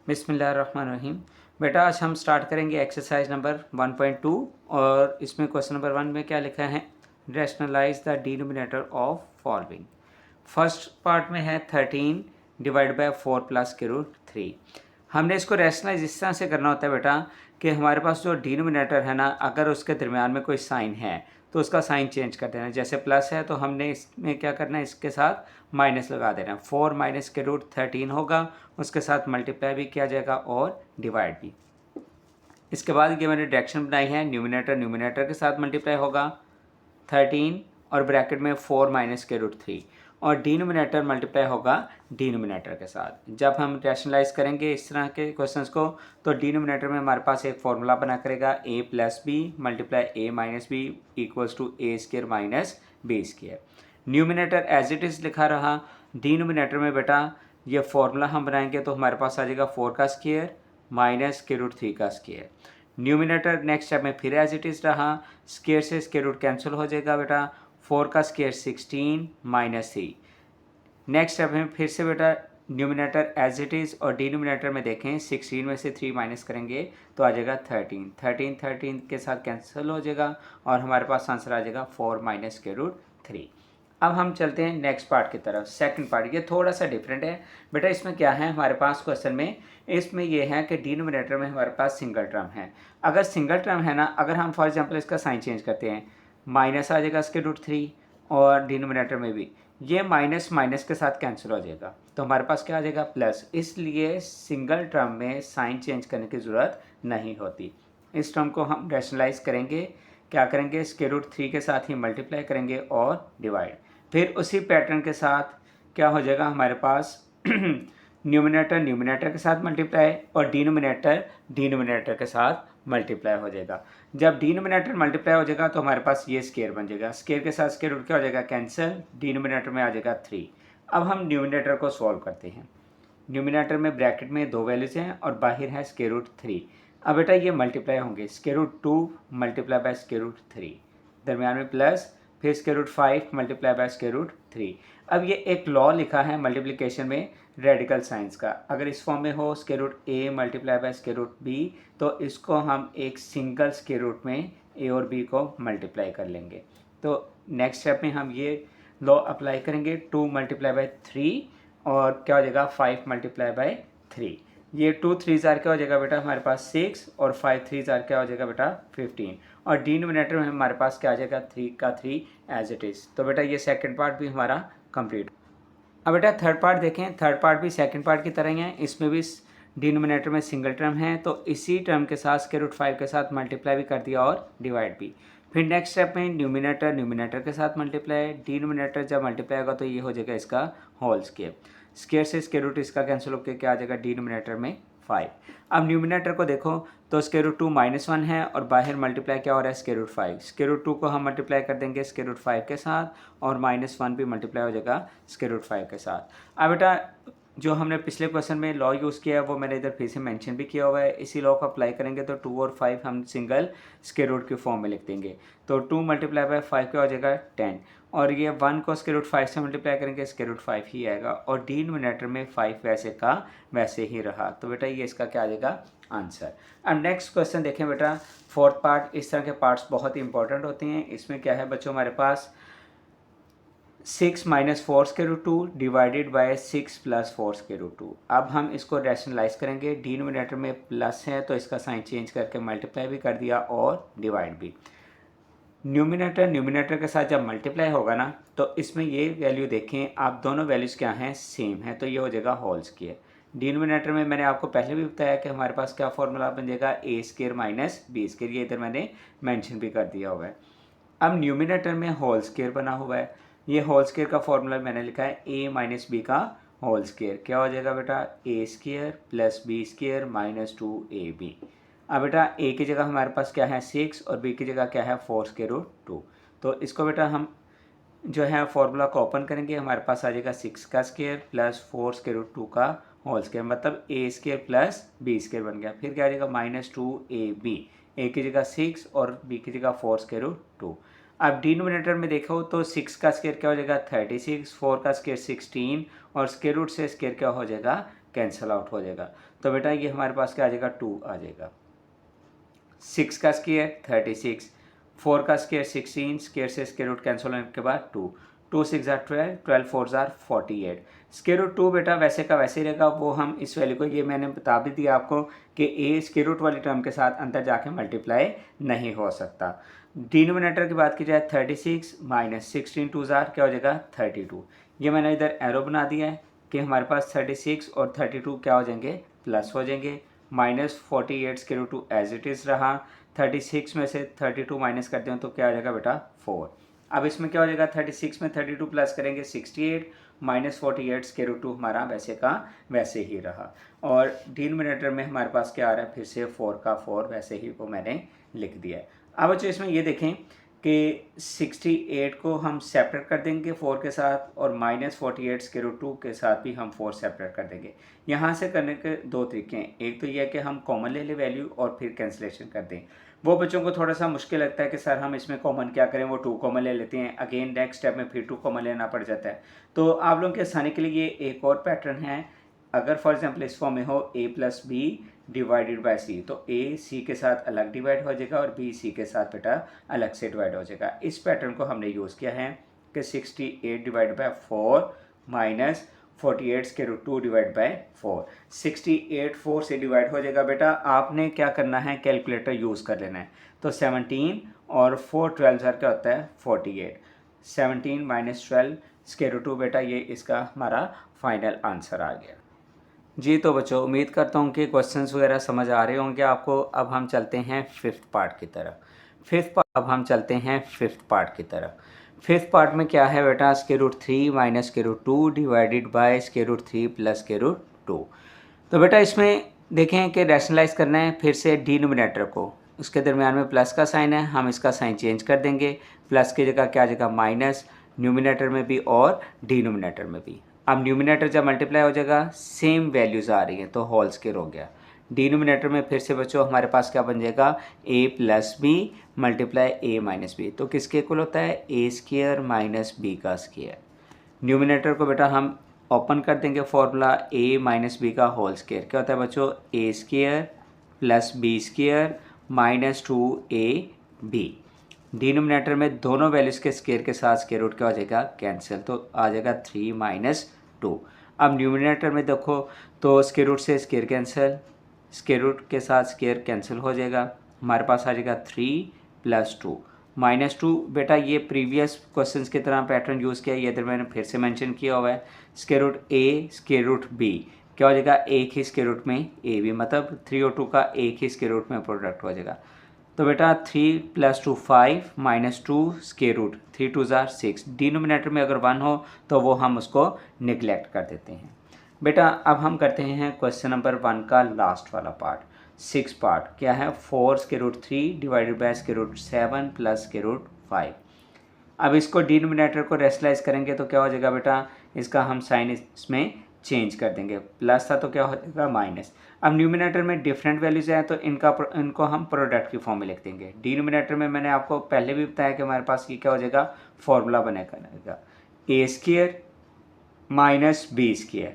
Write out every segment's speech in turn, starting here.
बिस्मिल्लाहिर्रहमानिर्रहीम। बेटा आज हम स्टार्ट करेंगे एक्सरसाइज नंबर 1.2 और इसमें क्वेश्चन नंबर 1 में क्या लिखा है, rationalise the denominator of following. First part में है 13 डिवाइड बाय 4 प्लस के रूट 3। हमने इसको रैशनलाइज इस तरह से करना होता है बेटा कि हमारे पास जो डिनोमिनेटर है ना, अगर उसके दरमियान में कोई साइन है तो उसका साइन चेंज कर देना है। जैसे प्लस है तो हमने इसमें क्या करना है, इसके साथ माइनस लगा देना है। 4 माइनस के रूट 13 होगा, उसके साथ मल्टीप्लाई भी किया जाएगा और डिवाइड भी। इसके बाद ये मैंने डायरेक्शन बनाई है, न्यूमिनेटर न्यूमिनेटर के साथ मल्टीप्लाई होगा 13 और ब्रैकेट में 4 माइनस के रूट 3 और डिनोमिनेटर मल्टीप्लाई होगा डिनोमिनेटर के साथ। जब हम रैशनलाइज करेंगे इस तरह के क्वेश्चंस को तो डिनोमिनेटर में हमारे पास एक फॉर्मूला बना करेगा a plus B multiply a minus B equals to A square minus B square. Numerator as it is लिखा रहा। डिनोमिनेटर में बेटा ये फॉर्मूला हम बनाएंगे तो हमारे पास आ जाएगा 4 का स्क्वायर माइनस के रूट 3 का स्क्वायर। न्यूमिनेटर नेक्स्ट स्टेप में फिर एज इट इज़ रहा, स्क्वायर से स्क्वायर रूट कैंसिल हो जाएगा बेटा, 4 का स्क्वायर 16 माइनस 3। नेक्स्ट स्टेप में फिर से बेटा न्यूमिनेटर एज इट इज़ और डिनोमिनेटर में देखें 16 में से 3 माइनस करेंगे तो आ जाएगा 13 के साथ कैंसिल हो जाएगा और हमारे पास आंसर आ जाएगा 4 माइनस के रूट 3। अब हम चलते हैं नेक्स्ट पार्ट की तरफ। सेकंड पार्ट ये थोड़ा सा डिफरेंट है बेटा। इसमें क्या है हमारे पास क्वेश्चन में, इसमें ये है कि डिनोमिनेटर में हमारे पास सिंगल टर्म है। अगर सिंगल टर्म है ना, अगर हम फॉर एग्जांपल इसका साइन चेंज करते हैं, माइनस आ जाएगा इसके रूट 3 और डिनोमिनेटर में भी ये माइनस माइनस के साथ कैंसिल हो जाएगा तो हमारे पास क्या आ जाएगा प्लस। इसलिए सिंगल टर्म में साइन चेंज करने की ज़रूरत नहीं होती। इस टर्म को हम रैशनलाइज करेंगे, क्या करेंगे, स्क्वायर रूट 3 के साथ ही मल्टीप्लाई करेंगे और डिवाइड। फिर उसी पैटर्न के साथ क्या हो जाएगा हमारे पास न्यूमिनेटर न्यूमिनेटर के साथ मल्टीप्लाई और डिनोमिनेटर के साथ मल्टीप्लाई हो जाएगा। जब डिनोमिनेटर मल्टीप्लाई हो जाएगा तो हमारे पास ये स्क्वायर बन जाएगा, स्क्वायर के साथ स्क्वायर रूट क्या हो जाएगा कैंसिल, डिनोमिनेटर में आ जाएगा 3। अब हम न्यूमिनेटर को सॉल्व करते हैं। न्यूमिनेटर में ब्रैकेट में 2 वैल्यूज हैं और बाहर है स्क्वायर रूट 3। अब बेटा ये मल्टीप्लाई होंगे, square root 2 multiply by square root 3, दरमियान में प्लस, फिर square root 5 multiply by square root 3। अब ये एक लॉ लिखा है मल्टीप्लिकेशन में रेडिकल साइंस का। अगर इस फॉर्म में हो square root a multiply by square root b तो इसको हम एक सिंगल स्क्वायर रूट में a और b को मल्टीप्लाई कर लेंगे। तो नेक्स्ट स्टेप में हम ये लॉ अप्लाई करेंगे, 2 मल्टीप्लाई बाय 3 और क्या हो जाएगा 5 मल्टीप्लाई बाय 3। ये 2 3 क्या हो जाएगा बेटा हमारे पास 6 और 5 3 क्या हो जाएगा बेटा 15 और डिनोमिनेटर में हमारे पास क्या आ जाएगा 3 का 3 एज इट इज़। तो बेटा ये सेकंड पार्ट भी हमारा कंप्लीट। अब बेटा थर्ड पार्ट देखें, थर्ड पार्ट भी सेकंड पार्ट की तरह ही है। इसमें भी डिनोमिनेटर में सिंगल टर्म है तो इसी टर्म के साथ स्क्वायर रूट 5 के साथ मल्टीप्लाई भी कर दिया और डिवाइड भी। फिर नेक्स्ट स्टेप में न्यूमिनेटर के साथ मल्टीप्लाई, डिनोमिनेटर जब मल्टीप्लाई होगा तो ये हो जाएगा इसका होल स्क्वायर, स्क्वायर से स्क्वायर रूट इसका कैंसिल होकर क्या आ जाएगा डिनोमिनेटर में 5। अब न्यूमिनेटर को देखो तो स्क्वायर रूट 2 -1 है और बाहर मल्टीप्लाई क्या हो रहा है स्क्वायर रूट 5। स्क्वायर रूट 2 को हम मल्टीप्लाई कर देंगे स्क्वायर रूट 5 के साथ और -1 भी मल्टीप्लाई हो जाएगा स्क्वायर रूट 5 के साथ। अब बेटा जो हमने पिछले क्वेश्चन में लॉ यूज़ किया है वो मैंने इधर फिर से मेंशन भी किया हुआ है। इसी लॉ को अप्लाई करेंगे तो 2 और 5 हम सिंगल स्क्वायर रूट के फॉर्म में लिख देंगे। तो 2 मल्टीप्लाई बाय 5 क्या हो जाएगा 10 और ये 1 को स्क्वायर रूट 5 से मल्टीप्लाई करेंगे स्क्वायर रूट 5 ही आएगा और डिनोमिनेटर में 5 वैसे का वैसे ही रहा। तो बेटा ये इसका क्या आ जाएगा आंसर। अब नेक्स्ट क्वेश्चन देखें बेटा, फोर्थ पार्ट। इस तरह के पार्ट्स बहुत ही इंपॉर्टेंट होते हैं। इसमें क्या है बच्चों हमारे पास 6 minus 4 square root 2 divided by 6 plus 4 square root 2। अब हम इसको रैशनलाइज करेंगे, डिनोमिनेटर में प्लस है तो इसका साइन चेंज करके मल्टीप्लाई भी कर दिया और डिवाइड भी। न्यूमिनेटर के साथ जब मल्टीप्लाई होगा ना तो इसमें ये वैल्यू देखें आप, दोनों वैल्यूज़ क्या हैं सेम है तो ये हो जाएगा होल स्क्वायर। डिनोमिनेटर में मैंने आपको पहले भी बताया कि हमारे पास क्या फॉर्मूला बन जाएगा a square minus B square, ये इधर मैंने मेंशन भी कर दिया हुआ है। अब न्यूमिनेटर में होल स्क्वायर बना हुआ है, ये होल स्क्वायर का फॉर्मूला मैंने लिखा है a माइनस बी का होल स्क्वायर। क्या हो जाएगा बेटा a square plus B square minus 2ab। अब बेटा a की जगह हमारे पास क्या है 6 और b की जगह क्या है 4 स्क्वायर रूट 2। तो इसको बेटा हम जो है फॉर्मूला को ओपन करेंगे, हमारे पास आ जाएगा 6 का स्क्वायर प्लस 4 स्क्वायर रूट 2 का होल स्क्वायर, मतलब a square plus b square बन गया। फिर क्या आ जाएगा -2ab, a की जगह 6 और b की जगह 4 स्क्वायर रूट 2। अब डिनोमिनेटर में देखो तो 6 का स्क्वायर क्या हो जाएगा 36, 4 का स्क्वायर 16 और स्क्वायर रूट से स्क्वायर क्या हो जाएगा कैंसिल आउट हो जाएगा। तो बेटा ये हमारे पास क्या आ जाएगा, 2 आ जाएगा। 6 का स्क्वायर 36, 4 का स्क्वायर 16, स्क्वायर से स्क्वायर रूट कैंसिल होने के बाद 2, 2 6 जार 12, 12 4 जार 48। स्क्वायर रूट 2 बेटा वैसे का वैसे ही रहेगा, वो हम इस वैल्यू को, ये मैंने बता भी दिया आपको कि ए स्क्वायर रूट वाली टर्म के साथ अंदर जाके मल्टीप्लाई नहीं हो सकता। डिनोमिनेटर की बात की जाए 36 माइनस 16 2 जार क्या हो जाएगा 32। ये मैंने इधर एरो बना दिया है कि हमारे पास 36 और 32 क्या हो जाएंगे, प्लस हो जाएंगे। -48 square root 2 as it is रहा। 36 में से 32 माइनस करते हैं तो क्या हो जाएगा बेटा 4। अब इसमें क्या हो जाएगा, 36 में 32 प्लस करेंगे 68, -48 स्क्वायर रूट 2 हमारा वैसे का वैसे ही रहा। और डिनोमिनेटर में हमारे पास क्या आ रहा है, फिर से 4 का 4 वैसे ही वो मैंने लिख दिया है। अब बच्चों इसमें ये देखें कि 68 को हम सेपरेट कर देंगे 4 के साथ, और -48 स्क्वायर रूट 2 के साथ भी हम 4 सेपरेट कर देंगे। यहाँ से करने के दो तरीके हैं, एक तो यह है कि हम कॉमन ले लें वैल्यू और फिर कैंसिलेशन कर दें। वो बच्चों को थोड़ा सा मुश्किल लगता है कि सर हम इसमें कॉमन क्या करें, वो 2 कॉमन ले लेते हैं, अगेन नेक्स्ट स्टेप में फिर 2 कॉमन लेना पड़ जाता है। तो आप लोगों के आसानी के लिए ये एक और पैटर्न है। अगर फॉर एग्जाम्पल इस फॉर्म में हो a + b divided by c, तो a c के साथ अलग डिवाइड हो जाएगा और b c के साथ बेटा अलग से डिवाइड हो जाएगा। इस पैटर्न को हमने यूज़ किया है कि 68 divide by 4 minus 48 square root 2 divide by 4। 68 4 से डिवाइड हो जाएगा बेटा, आपने क्या करना है, कैलकुलेटर यूज़ कर लेना है। तो 17 और 4 12 सर क्या होता है 48, 17 माइनस 12 स्क्वायर रूट 2 बेटा, ये इसका हमारा फाइनल आंसर आ गया। जी तो बच्चों उम्मीद करता हूँ कि क्वेश्चंस वगैरह समझ आ रहे होंगे आपको। अब हम चलते हैं फिफ्थ पार्ट की तरफ। फिफ्थ पार्ट में क्या है बेटा, square root 3 minus square root 2 divided by square root 3 plus square root 2। तो बेटा इसमें देखें कि रैशनलाइज करना है फिर से डिनोमिनेटर को, उसके दरमियान में प्लस का साइन है, हम इसका साइन चेंज कर देंगे, प्लस की जगह क्या आ जाएगा माइनस, न्यूमिनेटर में भी और डिनोमिनेटर में भी। अब न्यूमिनेटर जब मल्टीप्लाई हो जाएगा सेम वैल्यूज़ आ रही हैं तो होल स्क्वायर हो गया। डिनोमिनेटर में फिर से बच्चों हमारे पास क्या बन जाएगा, a + b multiply a - b, तो किसके इक्वल होता है a² माइनस b का स्क्वायर। न्यूमिनेटर को बेटा हम ओपन कर देंगे फॉर्मूला a - b का होल स्क्वायर, क्या होता है बच्चों a² + b² minus 2ab। Denominator में दोनों वैल्यूज़ के स्क्वायर के साथ स्क्वायर रूट क्या हो जाएगा कैंसिल, तो आ जाएगा 3 - 2। अब न्यूमिनेटर में देखो तो स्क्वायर रूट से स्क्वायर कैंसिल, स्क्वायर रूट के साथ स्क्वायर कैंसिल हो जाएगा, हमारे पास आ जाएगा 3 + 2 -2। बेटा ये प्रीवियस क्वेश्चंस की तरह पैटर्न यूज़ किया, ये इधर मैंने फिर से मेंशन किया हुआ है। Square root a square root b क्या हो जाएगा, एक ही स्क्वायर रूट में a भी, मतलब 3 और 2 का एक ही स्क्वायर रूट में प्रोडक्ट हो जाएगा। तो बेटा 3 + 2 5 -2 स्क्वायर रूट, 3 2 जार 6। डिनोमिनेटर में अगर 1 हो तो वो हम उसको निगलेक्ट कर देते हैं। बेटा अब हम करते हैं क्वेश्चन नंबर 1 का लास्ट वाला पार्ट, 6 पार्ट। क्या है, 4 square root 3 divided by square root 7 plus square root 5। अब इसको डिनोमिनेटर को रेशनलाइज करेंगे तो क्या हो जाएगा बेटा, इसका हम साइन इसमें चेंज कर देंगे, प्लस था तो क्या हो जाएगा माइनस। अब न्यूमिनेटर में डिफरेंट वैल्यूज़ हैं तो इनको हम प्रोडक्ट की फॉर्म में लिख देंगे। डिनोमिनेटर में मैंने आपको पहले भी बताया कि हमारे पास ये क्या हो जाएगा, फॉर्मूला बनेगा a² minus b²।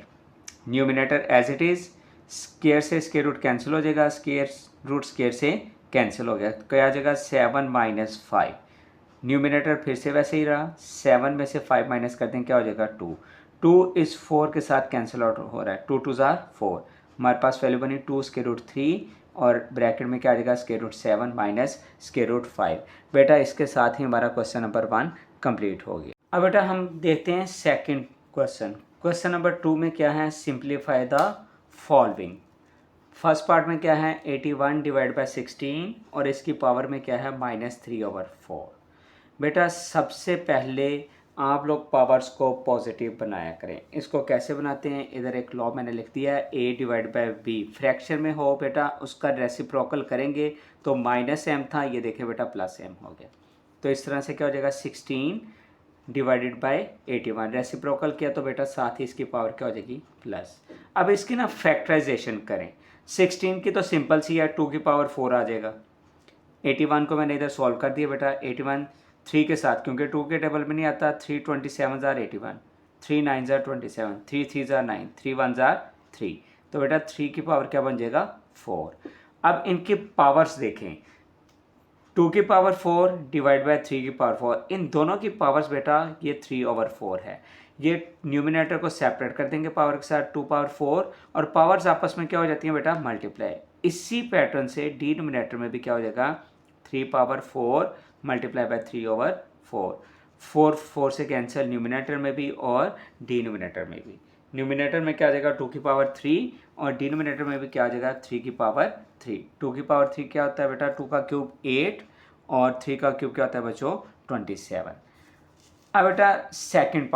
Numerator as it is, square से स्क्वायर रूट कैंसिल हो जाएगा, स्क्वायर रूट स्क्वायर से कैंसिल हो गया, तो क्या आ जाएगा 7 - 5। न्यूमिनेटर फिर से वैसे ही रहा, 7 में से 5 माइनस कर दें क्या हो जाएगा 2। 2 इस 4 के साथ कैंसिल आउट हो रहा है, 2 2 जार 4, हमारे पास वैल्यू बनी 2 स्क्वायर रूट 3 और ब्रैकेट में क्या आ जाएगा square root 7 minus square root 5। बेटा इसके साथ ही हमारा क्वेश्चन नंबर 1 कंप्लीट हो गया। अब बेटा हम देखते हैं सेकंड क्वेश्चन। क्वेश्चन नंबर 2 में क्या है, simplify the following. First part में क्या है 81 डिवाइड बाय 16 और इसकी पावर में क्या है -3/4। बेटा सबसे पहले आप लोग पावर्स को पॉजिटिव बनाया करें। इसको कैसे बनाते हैं, इधर एक लॉ मैंने लिख दिया है, a divide by b fraction में हो बेटा उसका रेसिप्रोकल करेंगे तो -m था, ये देखें बेटा +m हो गया। तो इस तरह से क्या हो जाएगा 16 डिवाइडेड बाय 81, रेसिप्रोकल किया तो बेटा साथ ही इसकी पावर क्या हो जाएगी प्लस। अब इसकी ना फैक्टराइजेशन करें, 16 की तो सिंपल सी है 2 की पावर 4 आ जाएगा। 81 को मैंने इधर सॉल्व कर दिया बेटा, 81 3 के साथ, क्योंकि 2 के टेबल में नहीं आता, 3 27 जार 81, 3 9 जार 27, 3 3 जार 9, 3 1 जार 3, तो बेटा 3 की पावर क्या बन जाएगा 4। अब इनकी पावर्स देखें, 2 की पावर 4 डिवाइड बाय 3 की पावर 4, इन दोनों की पावर्स बेटा ये 3/4 है। ये न्यूमिनेटर को सेपरेट कर देंगे पावर के साथ 2 पावर 4, और पावर्स आपस में क्या हो जाती हैं बेटा मल्टीप्लाई। इसी पैटर्न से डिनोमिनेटर में भी क्या हो जाएगा 3 पावर 4 मल्टीप्लाई बाय 3/4, 4 से कैंसिल न्यूमिनेटर में भी और डिनोमिनेटर में भी। न्यूमिनेटर में क्या आ जाएगा 2 की पावर 3 और डिनोमिनेटर में भी क्या आ जाएगा 3 की पावर 3। 2 की पावर 3 क्या होता है बेटा 2 का क्यूब 8 और 3 का क्यूब क्या होता है बच्चों 27। अब बेटा सेकंड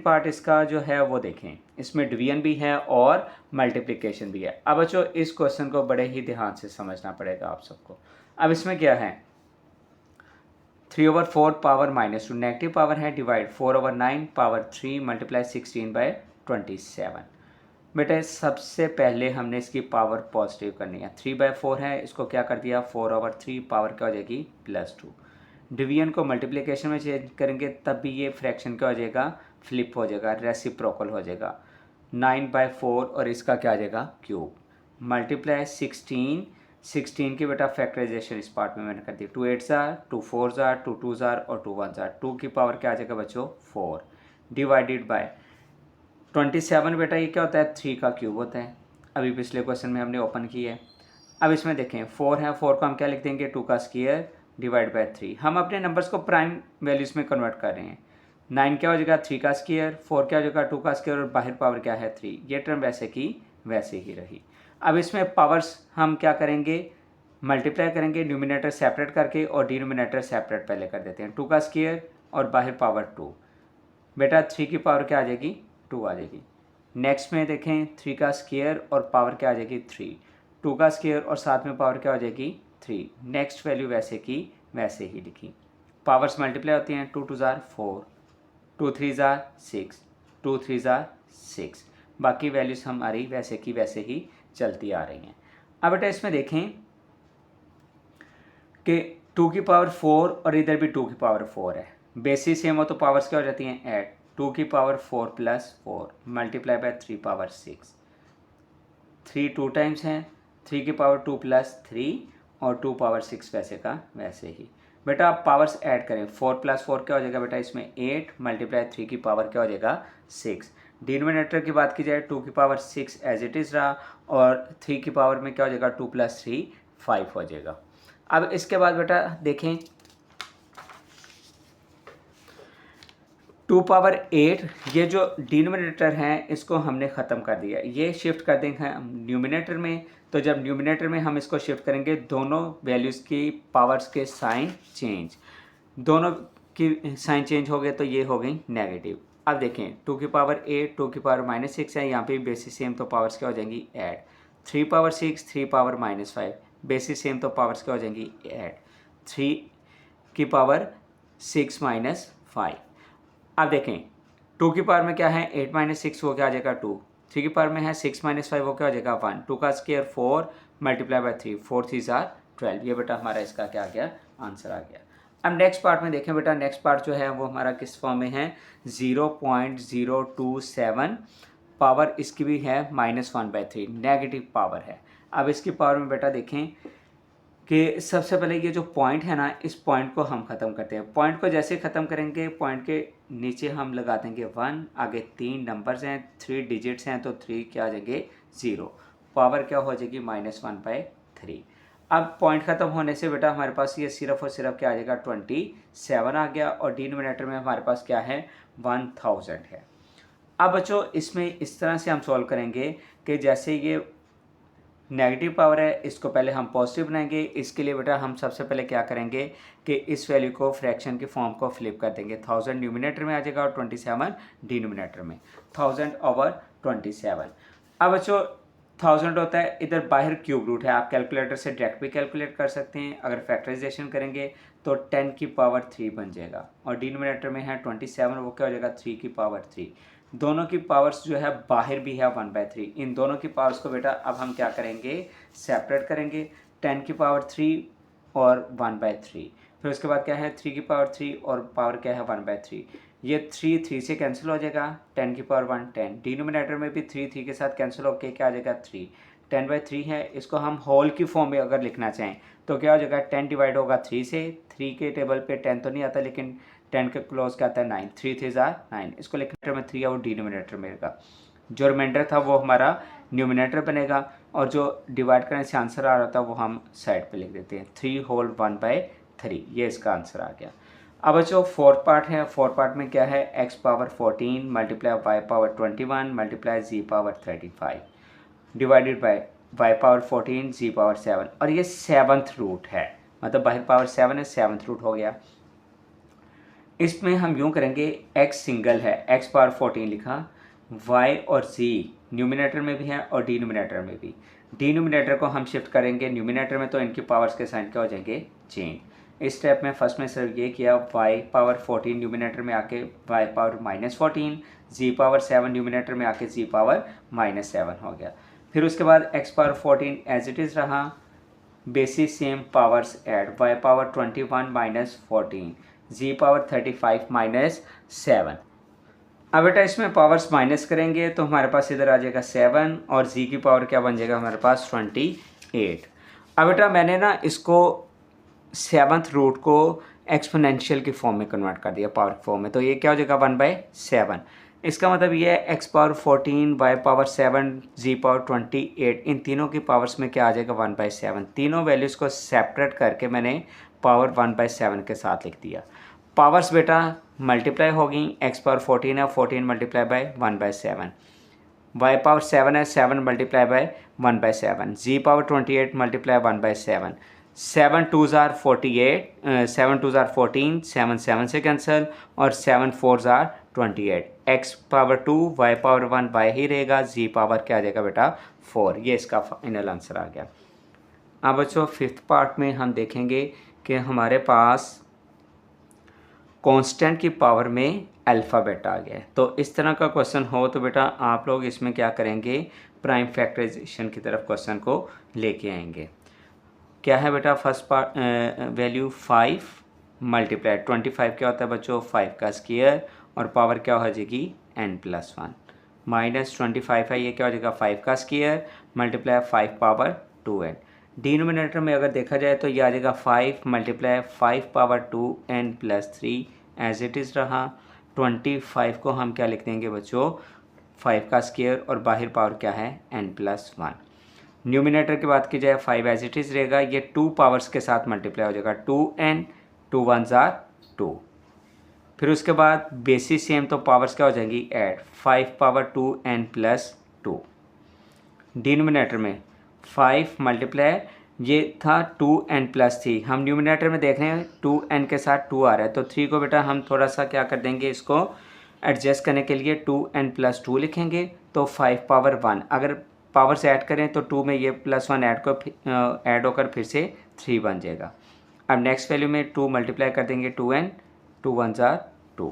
पार्ट इसका जो है वो देखें, इसमें डिवीजन भी है और मल्टीप्लिकेशन भी है। अब बच्चों इस क्वेश्चन को बड़े ही ध्यान से समझना पड़ेगा आप सबको। अब इसमें क्या है 3/4 पावर -2 नेगेटिव पावर है, डिवाइड 4/9 पावर 3 मल्टीप्लाई 16/27। बेटा सबसे पहले हमने इसकी पावर पॉजिटिव करनी है। 3/4 है, इसको क्या कर दिया 4/3, पावर क्या हो जाएगी +2। डिवीजन को मल्टीप्लिकेशन में चेंज करेंगे तब भी ये फ्रैक्शन क्या हो जाएगा फ्लिप हो जाएगा, रेसिप्रोकल हो जाएगा। 9/4 और इसका क्या आ जाएगा क्यूब, मल्टीप्लाई 16 की बेटा फैक्टराइजेशन इस पार्ट में मैंने कर दी। 2 8 जार, 2 4 जार, 2 2 जार और 2 1 जार, 2 की पावर क्या आ जाएगा बच्चों 4 डिवाइडेड बाय 27। बेटा ये क्या होता है 3 का क्यूब होता है, अभी पिछले क्वेश्चन में हमने ओपन की है। अब इसमें देखें 4 है, 4 को हम क्या लिख देंगे 2 का स्क्वायर डिवाइड बाय 3। हम अपने नंबर्स को प्राइम वैल्यूज़ में कन्वर्ट कर रहे हैं। 9 क्या हो जाएगा 3 का स्क्वायर, 4 क्या हो जाएगा 2 का स्क्वायर और बाहर पावर क्या है 3। ये टर्म वैसे की वैसे ही रही। अब इसमें पावर्स हम क्या करेंगे मल्टीप्लाई करेंगे, न्यूमिनेटर सेपरेट करके और डिनोमिनेटर सेपरेट पहले कर देते हैं। 2 का स्क्वायर और बाहर पावर 2, बेटा 3 की पावर क्या आ जाएगी 2 आ जाएगी। नेक्स्ट में देखें 3 का स्क्वायर और पावर क्या आ जाएगी 3, 2 का स्क्वायर और साथ में पावर क्या हो जाएगी 3। नेक्स्ट वैल्यू वैसे की वैसे ही लिखी। पावर्स मल्टीप्लाई होती हैं 2 2 जार 4, 2 3 जार 6, 2 3 जार 6। बाकी वैल्यूज हमारी वैसे की वैसे ही चलती आ रही हैं। अब बेटा इसमें देखें कि 2 की पावर 4 और इधर भी 2 की पावर 4 है, बेसिस सेम हो तो पावर्स क्या हो जाती हैं ऐड। 2 की power 4 + 4 multiply by 3 power 6, 3 2 times हैं, 3 की पावर 2 + 3 और 2 पावर 6 वैसे का वैसे ही। बेटा आप पावर्स ऐड करें 4 + 4 क्या हो जाएगा बेटा इसमें 8 मल्टीप्लाई 3 की पावर क्या हो जाएगा 6। डिनोमिनेटर की बात की जाए 2 की पावर 6 एज इट इज़ रहा और 3 की पावर में क्या हो जाएगा 2 + 3 5 हो जाएगा। अब इसके बाद बेटा देखें 2 पावर 8, ये जो डिनोमिनेटर है इसको हमने ख़त्म कर दिया, ये शिफ्ट कर देंगे हम न्यूमिनेटर में। तो जब न्यूमिनेटर में हम इसको शिफ्ट करेंगे दोनों वैल्यूज़ की पावर्स के साइन चेंज, दोनों की साइन चेंज हो गए तो ये हो गई नेगेटिव। अब देखें 2 की पावर 8, 2 की पावर -6 है, यहाँ पे बेसिस सेम तो पावर्स क्या हो जाएंगी add. 3 power 6, 3 power -5 basis same तो पावर्स क्या हो जाएंगी ऐड। 3 की पावर 6 -5। अब देखें 2 की पावर में क्या है 8 - 6 वो क्या आ जाएगा 2, 3 की पावर में है 6 - 5 वो क्या हो जाएगा 1, 2 का स्क्वायर 4 मल्टीप्लाई बाय 3, 4 3 जार 12। ये बेटा हमारा इसका क्या आ गया आंसर आ गया। अब नेक्स्ट पार्ट में देखें बेटा, नेक्स्ट पार्ट जो है वो हमारा किस फॉर्म में है 0.027, पावर इसकी भी है -1/3 नेगेटिव पावर है। अब इसकी पावर में बेटा देखें कि सबसे पहले ये जो पॉइंट है ना इस पॉइंट को हम ख़त्म करते हैं। पॉइंट को जैसे ख़त्म करेंगे पॉइंट के नीचे हम लगा देंगे 1, आगे 3 नंबर्स हैं 3 डिजिट्स हैं तो 3 क्या आ जाएंगे 0, पावर क्या हो जाएगी -1/3। अब पॉइंट ख़त्म होने से बेटा हमारे पास ये सिर्फ और सिर्फ क्या आ जाएगा 27 आ गया और डिनोमिनेटर में हमारे पास क्या है 1000 है। अब बच्चों इसमें इस तरह से हम सॉल्व करेंगे कि जैसे ये नेगेटिव पावर है इसको पहले हम पॉजिटिव बनाएंगे। इसके लिए बेटा हम सबसे पहले क्या करेंगे कि इस वैल्यू को फ्रैक्शन के फॉर्म को फ्लिप कर देंगे। 1000 न्यूमिनेटर में आ जाएगा और 27 डिनोमिनेटर में, 1000/27। अब बच्चों 1000 होता है, इधर बाहर क्यूब रूट है, आप कैलकुलेटर से डायरेक्ट भी कैलकुलेट कर सकते हैं। अगर फैक्टराइजेशन करेंगे तो 10 की पावर 3 बन जाएगा और डिनोमिनेटर में है 27 वो क्या हो जाएगा 3 की पावर 3। दोनों की पावर्स जो है बाहर भी है 1/3। इन दोनों की पावर्स को बेटा अब हम क्या करेंगे सेपरेट करेंगे, 10 की पावर 3 और 1/3। फिर उसके बाद क्या है 3 की पावर 3 और पावर क्या है 1/3। ये 3 से कैंसिल हो जाएगा, 10 की पावर 1 10। डिनोमिनेटर में भी 3 के साथ कैंसिल होकर क्या आ जाएगा 3। 10/3 है, इसको हम होल की फॉर्म में अगर लिखना चाहें तो क्या हो जाएगा 10 डिवाइड होगा 3 से। 3 के टेबल पे 10 तो नहीं आता, लेकिन 10 के क्लोज क्या आता है 9। 3 3 9, इसको लिखने में 3 है वो डिनोमिनेटर में रहेगा। जो रिमाइंडर था वो हमारा न्यूमिनेटर बनेगा, और जो डिवाइड करने से आंसर आ रहा था वो हम साइड पे लिख देते हैं 3 होल 1/3। ये इसका आंसर आ गया। अब जो फोर्थ पार्ट है, फोर्थ पार्ट में क्या है, x power 14 multiply y power 21 multiply z power 35 divided by y power 14 z power 7, और ये 7th रूट है, मतलब बाहर पावर 7 है, 7th रूट हो गया। इसमें हम यूँ करेंगे, x सिंगल है, x पावर 14 लिखा, y और z न्यूमिनेटर में भी है और डिनोमिनेटर में भी। डिनोमिनेटर को हम शिफ्ट करेंगे न्यूमिनेटर में, तो इनकी पावर्स के साइन क्या हो जाएंगे, चेंज। इस स्टेप में फर्स्ट में सिर्फ ये किया, y पावर 14 न्यूमिनेटर में आके y power -14, z power 7 numerator में आके z पावर -7 हो गया। फिर उसके बाद x power 14 as it is रहा, bases same powers add, y power 21 -14, z power 35 -7। अब बेटा इसमें पावर्स माइनस करेंगे तो हमारे पास इधर आ जाएगा 7, और z की पावर क्या बन जाएगा हमारे पास 28। अब बेटा मैंने ना इसको 7th रूट को एक्सपोनेंशियल की फॉर्म में कन्वर्ट कर दिया, पावर फॉर्म में, तो ये क्या हो जाएगा 1/7। इसका मतलब ये है x power 14 y power 7 z power 28, इन तीनों की पावर्स में क्या आ जाएगा 1/7। तीनों वैल्यूज़ को सेपरेट करके मैंने पावर 1/7 के साथ लिख दिया। पावर्स बेटा मल्टीप्लाई होगी, x पावर 14 है, 14 मल्टीप्लाई बाय 1/7, y पावर 7 है, 7 multiply by 1/7, z power 28 multiply 1/7, 7 2s are 48, 7 2s are 14, 7 7 से कैंसिल, और 7 4s are 28। x power 2 y power 1 y ही रहेगा, z पावर क्या आ जाएगा बेटा 4। ये इसका फाइनल आंसर आ गया। अब बच्चों फिफ्थ पार्ट में हम देखेंगे कि हमारे पास कांस्टेंट की पावर में अल्फ़ाबेट आ गया। तो इस तरह का क्वेश्चन हो तो बेटा आप लोग इसमें क्या करेंगे, प्राइम फैक्टराइजेशन की तरफ क्वेश्चन को लेके आएंगे। क्या है बेटा फर्स्ट पार्ट, वैल्यू 5 मल्टीप्लाई 25 क्या होता है बच्चों 5 का स्क्वायर, और पावर क्या हो जाएगी n+1, -25 है, ये क्या हो जाएगा 5 का square multiply 5 power 2n। Denominator में अगर देखा जाए तो ये आ जाएगा 5 multiply 5 power 2n+3 as it is रहा। 25 को हम क्या लिख देंगे बच्चों 5 का स्क्वायर, और बाहर पावर क्या है n+1। न्यूमिनेटर की बात की जाए 5 एज इट इज़ रहेगा, ये 2 पावर्स के साथ मल्टीप्लाई हो जाएगा, 2n 2 1s are 2। फिर उसके बाद बेसिस सेम, तो पावर्स क्या हो जाएंगी ऐड, 5 पावर 2n+2। डिनोमिनेटर में 5 मल्टीप्लाई, ये था 2n+3, हम न्यूमिनेटर में देख रहे हैं 2n के साथ 2 आ रहा है, तो 3 को बेटा हम थोड़ा सा क्या कर देंगे, इसको एडजस्ट करने के लिए 2n+2 लिखेंगे, तो 5 पावर 1। अगर पावर्स ऐड करें तो 2 में ये +1 ऐड होकर फिर से 3 बन जाएगा। अब नेक्स्ट वैल्यू में 2 मल्टीप्लाई कर देंगे 2n, 2 1s are 2।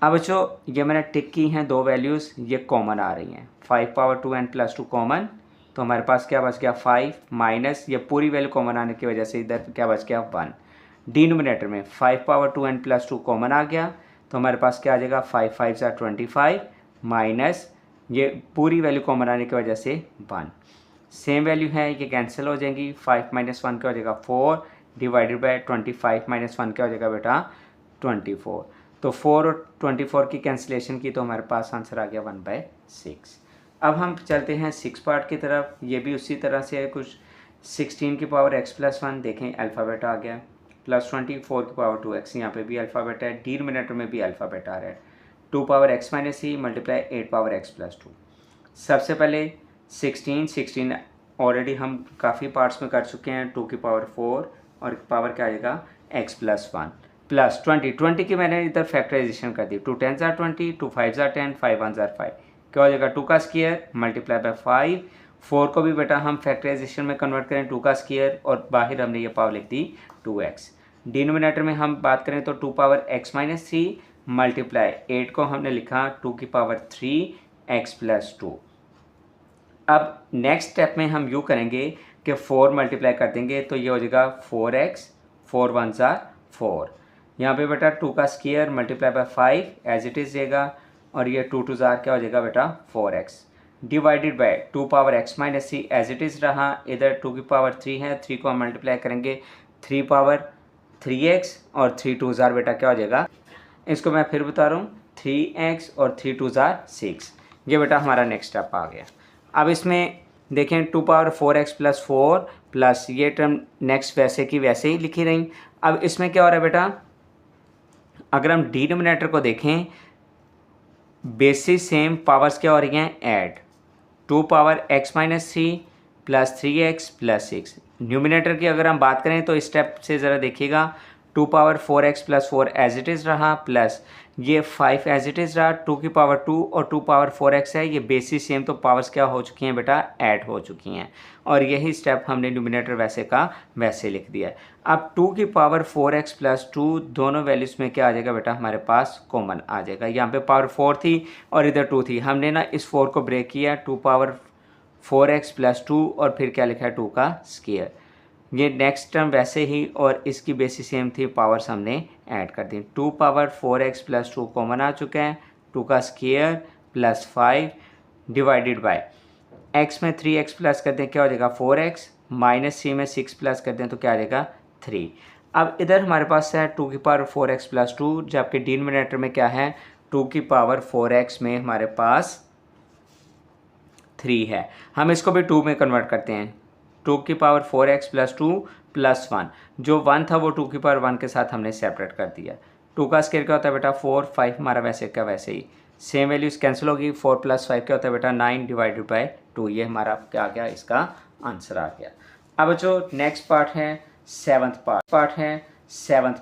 अब बच्चों ये मैंने टिक की हैं दो वैल्यूज़, ये कॉमन आ रही हैं, 5 पावर 2n+2 कॉमन, तो हमारे पास क्या बच गया 5 माइनस ये पूरी वैल्यू कॉमन आने की वजह से इधर क्या बच गया 1। डिनोमिनेटर में 5 पावर 2n+2 कॉमन आ गया, तो हमारे पास क्या आ जाएगा 5 5s are 25 माइनस ये पूरी वैल्यू कॉमन आने की वजह से 1। सेम वैल्यू है, ये कैंसिल हो जाएंगी, 5 - 1 क्या हो जाएगा 4 डिवाइडेड बाय 25 - 1 क्या हो जाएगा बेटा 24। तो 4 और 24 की कैंसिलेशन की तो हमारे पास आंसर आ गया 1/6। अब हम चलते हैं 6 पार्ट की तरफ, ये भी उसी तरह से है कुछ। 16 की पावर x+1 देखें अल्फ़ाबेट आ गया, +24 की पावर 2x, यहाँ पे भी अल्फ़ाबेट है, डिनोमिनेटर में भी अल्फ़ाबेट आ रहा है, 2 power x - c multiply 8 power x+2। सबसे पहले 16 ऑलरेडी हम काफ़ी पार्ट्स में कर चुके हैं, 2 की पावर 4 और पावर क्या आएगा x+1 प्लस 20 की मैंने इधर फैक्टराइजेशन कर दी, 2 10s are 20, 2 5s are 10, 5 1s are 5, क्या हो जाएगा 2 का स्क्वायर मल्टीप्लाई बाय 5। 4 को भी बेटा हम फैक्टराइजेशन में कन्वर्ट करें 2 का स्क्वायर, और बाहर हमने ये पावर लिख दी 2x। डिनोमिनेटर में हम बात करें तो 2 पावर x - 3 मल्टीप्लाई 8 को हमने लिखा 2 की पावर 3 x+2। अब नेक्स्ट स्टेप में हम यूँ करेंगे कि 4 मल्टीप्लाई कर देंगे, तो ये हो जाएगा 4x, 4 1s are 4, यहाँ पे बेटा 2 का square multiply by 5 as it is रहेगा, और ये 2 2 जार क्या हो जाएगा बेटा 4x divided by 2 power x minus C as it is रहा। इधर 2 की पावर 3 है, 3 को हम मल्टीप्लाई करेंगे 3 पावर 3x और 3 2 जार बेटा क्या हो जाएगा, इसको मैं फिर बता रहा हूँ 3x और 3 2 जार 6। ये बेटा हमारा नेक्स्ट स्टेप आ गया। अब इसमें देखें 2 पावर 4x प्लस 4 प्लस ये टर्म नेक्स्ट वैसे की वैसे ही लिखी रही। अब इसमें क्या हो रहा है बेटा, अगर हम डिनोमिनेटर को देखें बेसिस सेम, पावर्स क्या हो रही हैं add, 2 power x minus 3 plus 3x plus 6। Numerator की अगर हम बात करें तो इस स्टेप से ज़रा देखिएगा, 2 power 4x plus 4 as it is रहा, प्लस ये 5 एज इट इज़ रहा, 2 की पावर 2 और 2 पावर 4x है, ये बेसिस सेम तो पावर्स क्या हो चुकी हैं बेटा ऐड हो चुकी हैं, और यही स्टेप हमने न्यूमिनेटर वैसे का वैसे लिख दिया है। अब 2 की पावर 4x प्लस 2 दोनों वैल्यूज़ में क्या आ जाएगा बेटा हमारे पास कॉमन आ जाएगा। यहाँ पे पावर 4 थी और इधर 2 थी, हमने ना इस 4 को ब्रेक किया, 2 पावर 4x प्लस 2 और फिर क्या लिखा है 2 का स्क्वायर। ये नेक्स्ट टर्म वैसे ही और इसकी बेसिस सेम थी, पावर्स हमने ऐड कर दी। 2 पावर 4x प्लस 2 कॉमन आ चुका है, 2 का square plus 5 divided by x में 3x प्लस कर दें क्या हो जाएगा 4x, माइनस c में 6 प्लस कर दें तो क्या आ जाएगा 3। अब इधर हमारे पास है 2 की पावर 4x प्लस 2, जबकि डिनोमिनेटर में क्या है 2 की पावर 4x में हमारे पास 3 है। हम इसको भी 2 में कन्वर्ट करते हैं, 2 की पावर 4x प्लस 2 प्लस 1, जो 1 था वो 2 की पावर 1 के साथ हमने सेपरेट कर दिया। 2 का स्क्वायर क्या होता है बेटा 4, 5 हमारा वैसे का वैसे ही, सेम वैल्यूज कैंसिल होगी, 4 प्लस 5 क्या होता है बेटा 9 डिवाइडेड बाय 2। ये हमारा क्या आ गया, इसका आंसर आ गया। अब जो नेक्स्ट पार्ट है सेवन्थ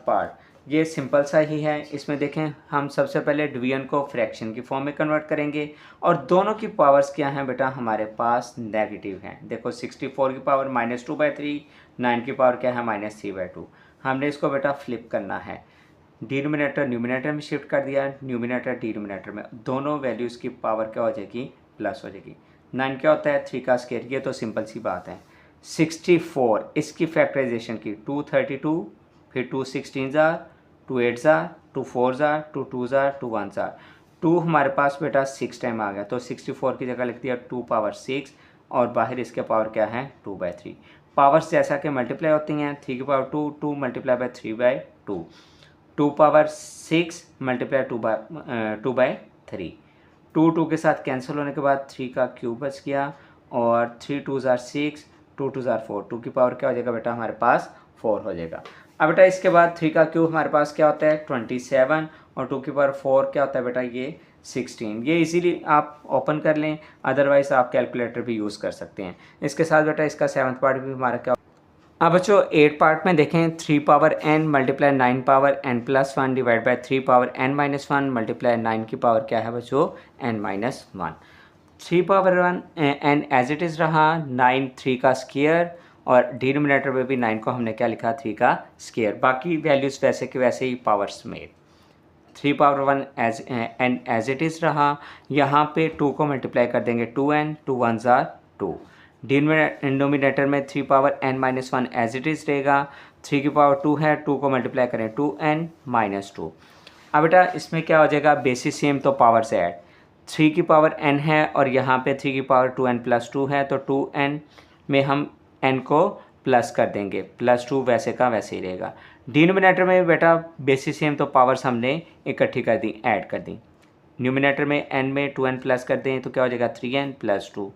पार्ट, ये सिंपल सा ही है। इसमें देखें हम सबसे पहले डिवीजन को फ्रैक्शन की फॉर्म में कन्वर्ट करेंगे और दोनों की पावर्स क्या हैं बेटा हमारे पास नेगेटिव हैं। देखो 64 की पावर -2/3, 9 की पावर क्या है -3/2। हमने इसको बेटा फ्लिप करना है, डिनोमिनेटर न्यूमिनेटर में शिफ्ट कर दिया, न्यूमिनेटर डिनोमिनेटर में, दोनों वैल्यूज़ की पावर क्या हो जाएगी प्लस हो जाएगी। 9 क्या होता है 3 का स्क्वायर, ये तो सिंपल सी बात है। 64 इसकी फैक्टराइजेशन की 232, फिर 2 16 jar, 2 8 jar, 2 4 jar, 2 2 jar, 2 1 jar, 2 हमारे पास बेटा 6 टाइम आ गया, तो 64 की जगह लिख दिया 2 पावर 6 और बाहर इसके पावर क्या है 2/3। पावर्स जैसा कि मल्टीप्लाई होती हैं, 3 की power 2, 2 multiply bye 3/2, 2 power 6 multiply 2/3, 2 2 के साथ कैंसिल होने के बाद 3 का क्यूब बच गया और 3 2 जार 6, 2 2 जार 4, 2 की पावर क्या हो जाएगा बेटा हमारे पास 4 हो जाएगा। अब बेटा इसके बाद 3 का क्यूब हमारे पास क्या होता है 27 और 2 की पावर 4 क्या होता है बेटा ये 16। ये इजीली आप ओपन कर लें, अदरवाइज आप कैलकुलेटर भी यूज़ कर सकते हैं। इसके साथ बेटा इसका 7th पार्ट भी हमारा क्या। अब बच्चों 8 पार्ट में देखें 3 power n multiply 9 power n plus 1 divide by 3 power n minus 1 multiply 9 की पावर क्या है बच्चों n minus 1। 3 power 1 n as it is रहा, 9 3 का स्क्वायर और डिनोमिनेटर में भी 9 को हमने क्या लिखा 3 का स्क्वायर, बाकी वैल्यूज़ वैसे के वैसे ही पावर्स में। 3 power 1 n as it is रहा, यहाँ पे 2 को मल्टीप्लाई कर देंगे 2n, 2 1 जार 2। डिनोमिनेटर में 3 power n minus 1 as it is रहेगा, 3 की पावर 2 है, 2 को मल्टीप्लाई करें 2n माइनस 2। अब बेटा इसमें क्या हो जाएगा बेसिस सेम तो पावर से ऐड, 3 की पावर n है और यहाँ पे 3 की पावर 2n प्लस 2 है, तो 2n में हम n को प्लस कर देंगे, प्लस 2 वैसे का वैसे ही रहेगा। डिनोमिनेटर में बेटा बेसिस सेम तो पावर्स हमने इकट्ठी कर दी, ऐड कर दी। न्यूमिनेटर में n में 2n प्लस कर दें तो क्या हो जाएगा 3n प्लस 2।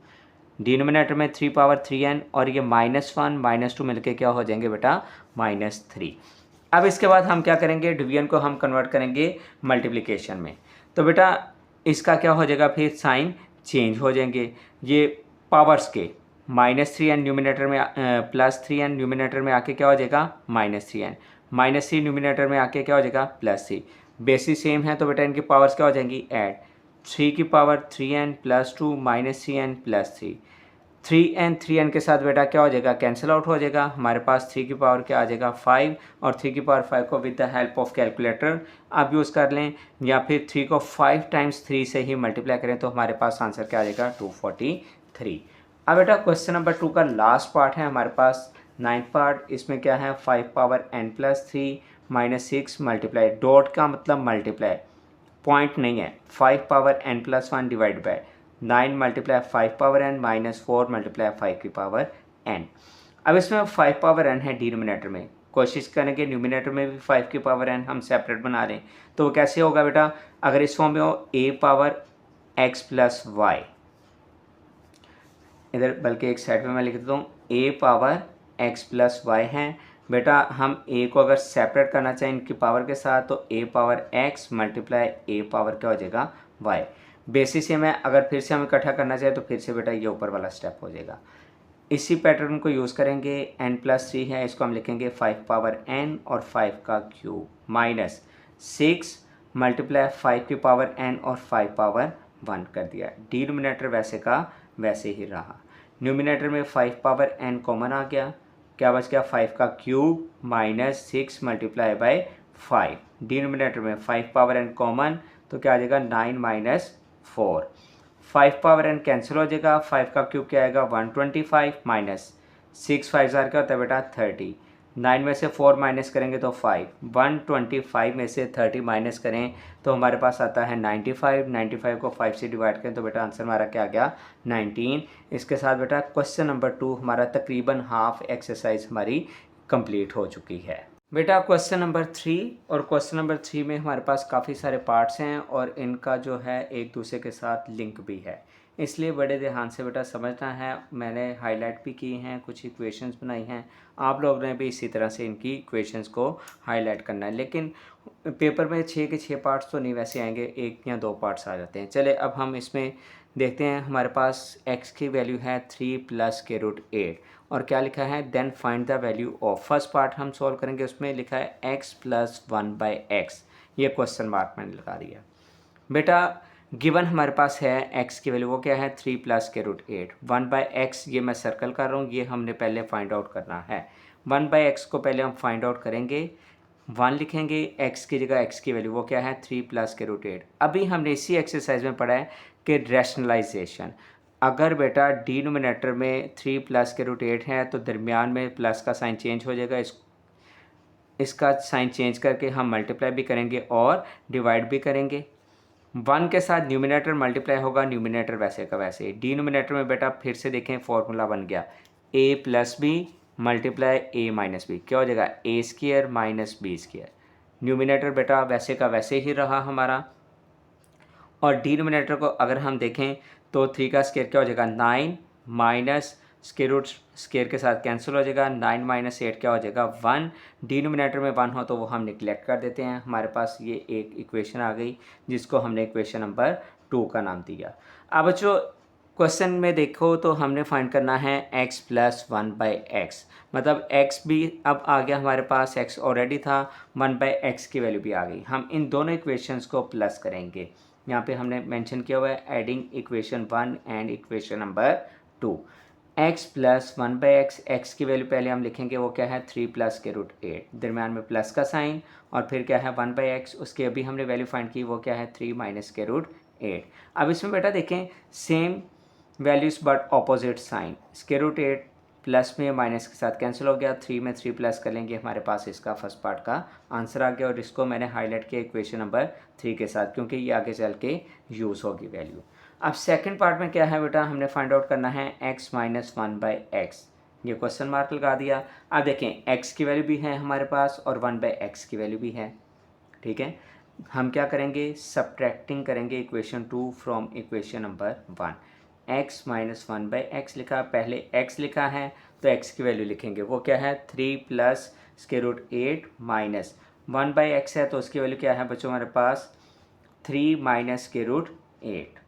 डिनोमिनेटर में 3 पावर 3n और ये -1 -2 मिलके क्या हो जाएंगे बेटा -3। अब इसके बाद हम क्या करेंगे, डिवीजन को हम कन्वर्ट करेंगे मल्टीप्लिकेशन में, तो बेटा इसका क्या हो जाएगा फिर साइन चेंज हो जाएंगे। ये पावर्स के -3n न्यूमिनेटर में +3n न्यूमिनेटर में आके क्या हो जाएगा -3n, -3 न्यूमिनेटर में आके क्या हो जाएगा +3। बेसिस सेम है तो बेटा इनकी पावर्स क्या हो जाएंगी ऐड, 3 की power 3n plus 2 -3n plus 3, 3n 3n के साथ बेटा क्या हो जाएगा कैंसिल आउट हो जाएगा, हमारे पास 3 की पावर क्या आ जाएगा 5 और 3 की पावर 5 को with the help of calculator आप यूज़ कर लें, या फिर 3 को 5 टाइम्स 3 से ही मल्टीप्लाई करें तो हमारे पास आंसर क्या आ जाएगा 243। अब बेटा क्वेश्चन नंबर 2 का लास्ट पार्ट है हमारे पास 9th पार्ट। इसमें क्या है 5 power n plus 3 -6 multiply, dot का मतलब मल्टीप्लाई, पॉइंट नहीं है, 5 power n plus 1 divide bye 9 multiply 5 power n minus 4 multiply 5 की पावर n। अब इसमें 5 पावर n है डिनोमिनेटर में, कोशिश करेंगे न्यूमिनेटर में भी 5 की पावर n हम सेपरेट बना लें। तो वो कैसे होगा बेटा, अगर इस फॉर्म में हो a power x plus Y, इधर बल्कि एक साइड पे मैं लिख देता हूँ a power x plus Y है। बेटा हम a को अगर सेपरेट करना चाहें इनकी पावर के साथ तो a power x multiply a power क्या हो जाएगा y। बेसिस से मैं अगर फिर से हम इकट्ठा करना चाहें तो फिर से बेटा ये ऊपर वाला स्टेप हो जाएगा। इसी पैटर्न को यूज़ करेंगे, n+3 है, इसको हम लिखेंगे 5 पावर n और 5 का क्यूब माइनस 6 मल्टीप्लाई 5 की पावर n और 5 पावर 1 कर दिया। डिनोमिनेटर वैसे का वैसे ही रहा। न्यूमिनेटर में 5 पावर n कॉमन आ गया, क्या बच गया 5 का cube minus 6 multiply by 5। Denominator में 5 पावर n कॉमन तो क्या आ जाएगा 9 माइनस 4। 5 पावर n कैंसिल हो जाएगा, 5 का क्यूब क्या आएगा 125 माइनस 6 5 क्या होता है बेटा 30। 9 में से 4 माइनस करेंगे तो 5, 125 में से 30 माइनस करें तो हमारे पास आता है 95। 95 को 5 से डिवाइड करें तो बेटा आंसर हमारा क्या आ गया 19। इसके साथ बेटा क्वेश्चन नंबर 2 हमारा तकरीबन हाफ एक्सरसाइज हमारी कंप्लीट हो चुकी है। बेटा क्वेश्चन नंबर 3, और क्वेश्चन नंबर 3 में हमारे पास काफ़ी सारे पार्ट्स हैं और इनका जो है एक दूसरे के साथ लिंक भी है, इसलिए बड़े ध्यान से बेटा समझना है। मैंने हाईलाइट भी की हैं, कुछ इक्वेशंस बनाई हैं, आप लोग ने भी इसी तरह से इनकी इक्वेशंस को हाईलाइट करना है। लेकिन पेपर में 6 के 6 पार्ट्स तो नहीं वैसे आएंगे, 1 या 2 पार्ट्स आ जाते हैं। चले अब हम इसमें देखते हैं। हमारे पास x की वैल्यू है 3 प्लस के रूट 8 और क्या लिखा है then find the value of. First part हम सॉल्व करेंगे, उसमें लिखा है x प्लस 1/x, ये क्वेश्चन मार्क मैंने लगा दिया। बेटा गिवन हमारे पास है x की वैल्यू, वो क्या है 3 प्लस के रूट 8। 1/x ये मैं सर्कल कर रहा हूँ, ये हमने पहले फाइंड आउट करना है। 1/x को पहले हम फाइंड आउट करेंगे, 1 लिखेंगे, x की जगह x की वैल्यू वो क्या है 3 प्लस के रूट 8। अभी हमने इसी एक्सरसाइज में पढ़ा है कि रैशनलाइजेशन, अगर बेटा डिनोमिनेटर में 3 प्लस के रूट 8 है तो दरमियान में प्लस का साइन चेंज हो जाएगा, इसका साइन चेंज करके हम मल्टीप्लाई भी करेंगे और डिवाइड भी करेंगे। 1 के साथ न्यूमिनेटर मल्टीप्लाई होगा, न्यूमिनेटर वैसे का वैसे ही। डिनोमिनेटर में बेटा फिर से देखें फॉर्मूला बन गया a plus B multiply a minus B, क्या हो जाएगा a square minus B square. Numerator बेटा वैसे का वैसे ही रहा हमारा, और डिनोमिनेटर को अगर हम देखें तो 3 का स्क्वायर क्या हो जाएगा 9 माइनस स्क्वायर रूट स्क्वायर के साथ कैंसिल हो जाएगा, 9 माइनस 8 क्या हो जाएगा 1। डिनोमिनेटर में 1 हो तो वो हम निगलेक्ट कर देते हैं। हमारे पास ये एक इक्वेशन आ गई जिसको हमने इक्वेशन नंबर 2 का नाम दिया। अब जो क्वेश्चन में देखो तो हमने फाइंड करना है x प्लस 1/x, मतलब x भी अब आ गया हमारे पास, x ऑलरेडी था, 1/x की वैल्यू भी आ गई। हम इन दोनों इक्वेशंस को प्लस करेंगे, यहाँ पे हमने मेंशन किया हुआ है adding equation 1 and equation number 2। x plus 1/x, x की वैल्यू पहले हम लिखेंगे वो क्या है 3 प्लस के रूट 8, दरम्यान में प्लस का साइन, और फिर क्या है 1/x, उसकी अभी हमने वैल्यू फाइंड की वो क्या है 3 माइनस के रूट 8। अब इसमें बेटा देखें same values but opposite sign, square root 8 plus में माइनस के साथ कैंसिल हो गया, 3 में 3 प्लस कर लेंगे, हमारे पास इसका फर्स्ट पार्ट का आंसर आ गया। और इसको मैंने हाईलाइट किया इक्वेशन नंबर 3 के साथ क्योंकि ये आगे चल के यूज़ होगी वैल्यू। अब सेकंड पार्ट में क्या है बेटा, हमने फाइंड आउट करना है x माइनस 1/x, ये क्वेश्चन मार्क लगा दिया। अब देखें x की वैल्यू भी है हमारे पास और 1/x की वैल्यू भी है, ठीक है। हम क्या करेंगे सब्ट्रैक्टिंग करेंगे equation 2 from equation number 1। x minus 1/x लिखा, पहले x लिखा है तो x की वैल्यू लिखेंगे वो क्या है 3 plus square root 8 minus 1/x है तो उसकी वैल्यू क्या है बच्चों हमारे पास 3 माइनस स्क्वायर रूट 8।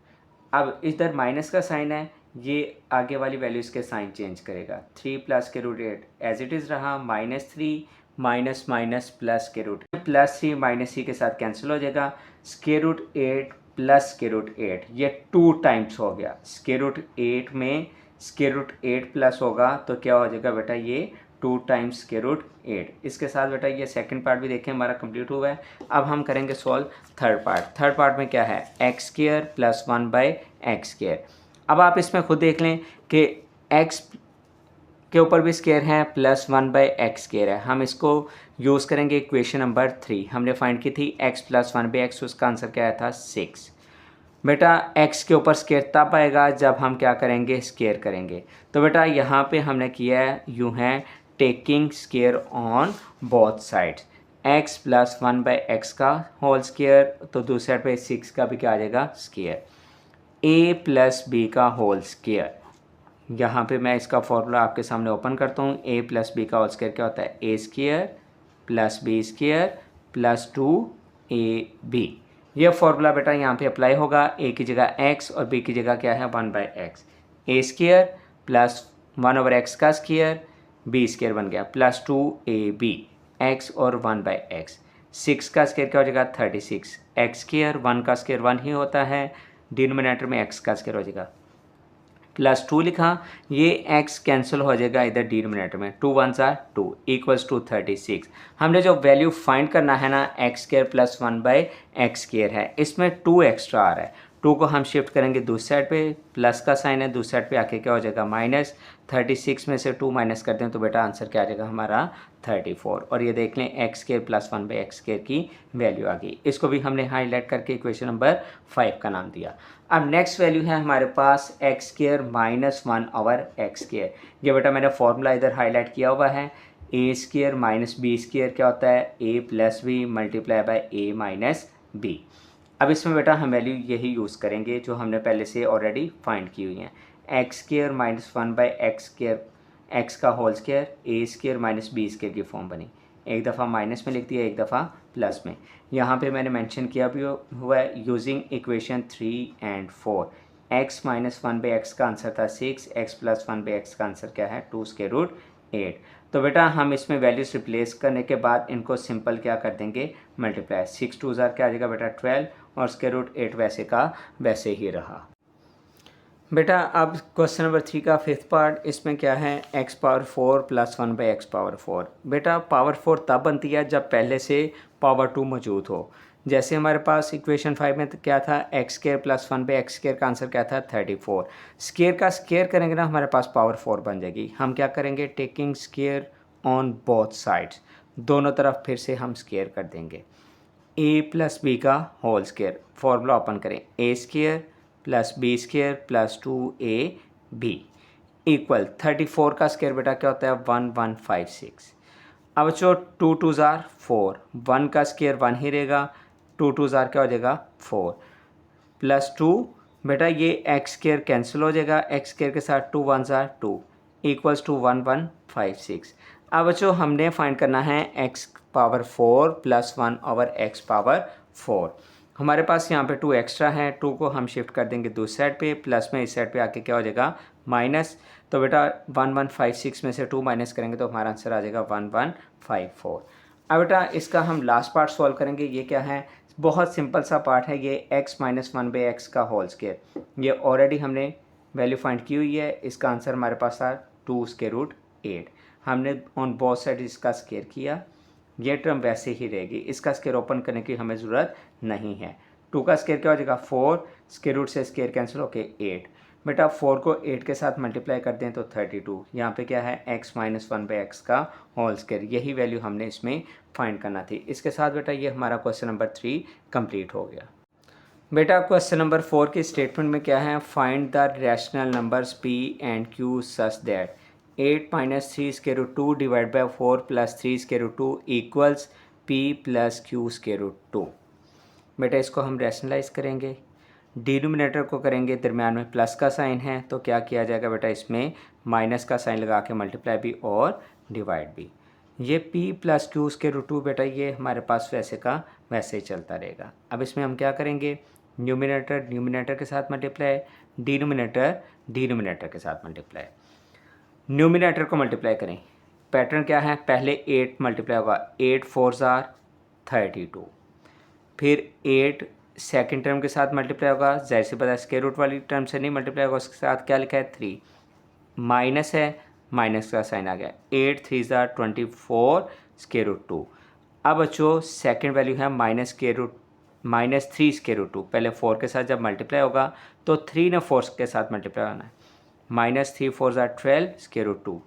अब इधर माइनस का साइन है, ये आगे वाली वैल्यू इसके साइन चेंज करेगा, 3 प्लस के रूट 8 एज इट इज़ रहा, -3 माइनस माइनस प्लस के रूट, +3 माइनस c के साथ कैंसिल हो जाएगा, square root 8 plus square root 8, ये 2 टाइम्स हो गया। स्क्वायर रूट 8 में स्क्वायर रूट 8 प्लस होगा तो क्या हो जाएगा बेटा ये 2 टाइम्स स्क्वायर रूट 8। इसके साथ बेटा ये सेकंड पार्ट भी देखें हमारा कंप्लीट हुआ है। अब हम करेंगे solve third part. Third part में क्या है x square plus 1/x square. अब आप इसमें खुद देख लें कि x के ऊपर भी स्केयर है, प्लस 1/x स्केयर है। हम इसको यूज़ करेंगे इक्वेशन नंबर 3। हमने फाइंड की थी x प्लस 1/x, उसका आंसर क्या आया था 6। बेटा x के ऊपर स्केयर तब आएगा जब हम क्या करेंगे, स्केयर करेंगे। तो बेटा यहाँ पे हमने किया है यूँ है taking square on both sides, x plus 1/x का होल स्केयर, तो दूसरी साइड पे 6 का भी क्या आ जाएगा स्केयर, a प्लस b का होल स्केयर। यहाँ पे मैं इसका फॉर्मूला आपके सामने ओपन करता हूँ। a प्लस बी का होल स्केयर क्या होता है, a square plus b square plus 2ab। यह फॉर्मूला बेटा यहाँ पे अप्लाई होगा। a की जगह x और b की जगह क्या है 1/x, a square plus 1/x का स्केयर, b स्केयर बन गया प्लस 2ab, x और 1/x। 6 का स्केयर क्या हो जाएगा 36, x स्केयर, 1 का स्केयर 1 ही होता है, डिनोमिनेटर में x का स्केयर हो जाएगा प्लस 2 लिखा, ये x कैंसिल हो जाएगा इधर डिनोमिनेटर में, 2 1 2 इक्वल्स टू 36। हमने जो वैल्यू फाइंड करना है ना x square plus 1/x square है, इसमें 2 एक्स्ट्रा आ रहा है। 2 को हम शिफ्ट करेंगे दूसरी साइड पे, प्लस का साइन है, दूसरी साइड पे आके क्या हो जाएगा माइनस। 36 में से 2 माइनस कर दें तो बेटा आंसर क्या आ जाएगा हमारा 34। और ये देख लें x square plus 1/x square की वैल्यू आ गई। इसको भी हमने हाईलाइट करके इक्वेशन नंबर 5 का नाम दिया। अब नेक्स्ट वैल्यू है हमारे पास x square minus 1/x square. ये बेटा मैंने फॉर्मूला इधर हाईलाइट किया हुआ है, a square minus b square क्या होता है, a plus B multiply by a minus B. अब इसमें बेटा हम वैल्यू यही यूज़ करेंगे जो हमने पहले से ऑलरेडी फाइंड की हुई हैं। x square minus 1/x square, x का whole square, a square minus b square की फॉर्म बनी। एक दफ़ा माइनस में लिख दिया, एक दफ़ा प्लस में। यहाँ पे मैंने मेंशन किया भी हुआ है using equation 3 and 4। x minus 1/x का आंसर था 6, x प्लस 1/x का आंसर क्या है 2 स्क्वायर रूट 8। तो बेटा हम इसमें वैल्यूज रिप्लेस करने के बाद इनको सिंपल क्या कर देंगे मल्टीप्लाई, 6 2 क्या आ जाएगा बेटा 12 और स्क्वायर रूट 8 वैसे का वैसे ही रहा। बेटा अब क्वेश्चन नंबर 3 का 5th पार्ट, इसमें क्या है x power 4 plus 1/x power 4। बेटा पावर 4 तब बनती है जब पहले से पावर 2 मौजूद हो। जैसे हमारे पास इक्वेशन 5 में क्या था x square plus 1/x square का आंसर क्या था 34। स्केयर का स्केयर करेंगे ना हमारे पास पावर 4 बन जाएगी। हम क्या करेंगे taking square on both sides, दोनों तरफ फिर से हम स्केयर कर देंगे। a प्लस बी का होल स्केयर, फॉर्मूला ओपन करें, a square plus B square plus 2ab equal 34 का स्केयर बेटा क्या होता है 1156। अब बच्चों 2 2 4, 1 का स्केयर 1 ही रहेगा, 2 2 क्या हो जाएगा 4 प्लस 2 बेटा ये x स्केयर कैंसिल हो जाएगा, x स्केयर के साथ 2 1 2 इक्वल्स टू 1156। अब बच्चों हमने फाइंड करना है x power 4 plus 1/x power 4। हमारे पास यहाँ पे 2 एक्स्ट्रा है, 2 को हम शिफ्ट कर देंगे दूसरी साइड पे, प्लस में इस साइड पे आके क्या हो जाएगा माइनस। तो बेटा 1156 में से 2 माइनस करेंगे तो हमारा आंसर आ जाएगा 1154। अब बेटा इसका हम लास्ट पार्ट सॉल्व करेंगे। ये क्या है, बहुत सिंपल सा पार्ट है ये, x माइनस 1/x का होल स्केयर। ये ऑलरेडी हमने वैल्यू फाइंड की हुई है। इसका आंसर हमारे पास था 2 स्क्वायर रूट 8। हमने ऑन बोथ साइड इसका स्केयर किया, ये टर्म वैसे ही रहेगी, इसका स्केयर ओपन करने की हमें ज़रूरत नहीं है। 2 का स्केयर क्या हो जाएगा 4, स्केयर रूट से स्केयर कैंसिल होके 8। बेटा 4 को 8 के साथ मल्टीप्लाई कर दें तो 32। यहाँ पे क्या है x माइनस 1/x का होल स्केयर, यही वैल्यू हमने इसमें फाइंड करना थी। इसके साथ बेटा ये हमारा क्वेश्चन नंबर 3 कंप्लीट हो गया। बेटा क्वेश्चन नंबर 4 की स्टेटमेंट में क्या है, find the rational numbers p and q such that 8 minus 3 square root 2 divide by 4 plus 3 square root 2 equals p plus q square root 2। बेटा इसको हम रैशनलाइज करेंगे, डिनोमिनेटर को करेंगे, दरम्यान में प्लस का साइन है तो क्या किया जाएगा बेटा इसमें माइनस का साइन लगा के मल्टीप्लाई भी और डिवाइड भी। ये p plus Q square root 2 बेटा ये हमारे पास वैसे का वैसे ही चलता रहेगा। अब इसमें हम क्या करेंगे, न्यूमिनेटर न्यूमिनेटर के साथ मल्टीप्लाई, डिनोमिनेटर डिनोमिनेटर के साथ मल्टीप्लाई। न्यूमिनेटर को मल्टीप्लाई करें, पैटर्न क्या है, पहले 8 मल्टीप्लाई होगा, 8 4 32, फिर 8 सेकेंड टर्म के साथ मल्टीप्लाई होगा, जाहिर सी पता है स्क्वायर रूट वाली टर्म से नहीं मल्टीप्लाई होगा, उसके साथ क्या लिखा है 3, माइनस है, माइनस का साइन आ गया, 8 3 24 स्क्वायर रूट 2। अब बच्चों सेकेंड वैल्यू है माइनस -3 स्क्वायर रूट 2। पहले 4 के साथ जब मल्टीप्लाई होगा तो 3 ने 4 के साथ मल्टीप्लाई होना है, -3 4 12 स्क्वायर रूट 2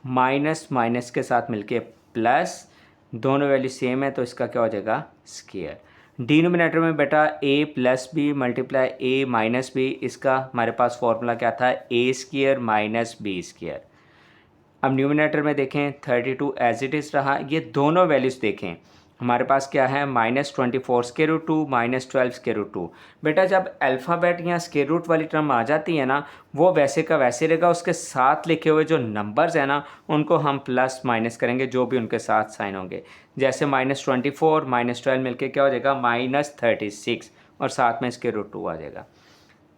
माइनस माइनस के साथ मिलके प्लस, दोनों वैल्यू सेम है तो इसका क्या हो जाएगा स्क्वायर। डिनोमिनेटर में बेटा a plus B multiply a minus B, इसका हमारे पास फॉर्मूला क्या था a square minus B square. अब न्यूमिनेटर में देखें 32 एज इट इज़ रहा, ये दोनों वैल्यूज़ देखें हमारे पास क्या है -24 स्क्वायर रूट 2 -12 स्क्वायर रूट 2। बेटा जब अल्फ़ाबेट या स्क्वायर रूट वाली टर्म आ जाती है ना, वो वैसे का वैसे रहेगा, उसके साथ लिखे हुए जो नंबर्स हैं ना उनको हम प्लस माइनस करेंगे जो भी उनके साथ साइन होंगे। जैसे -24 -12 मिलके क्या हो जाएगा -36 और साथ में स्क्वायर रूट 2 आ जाएगा।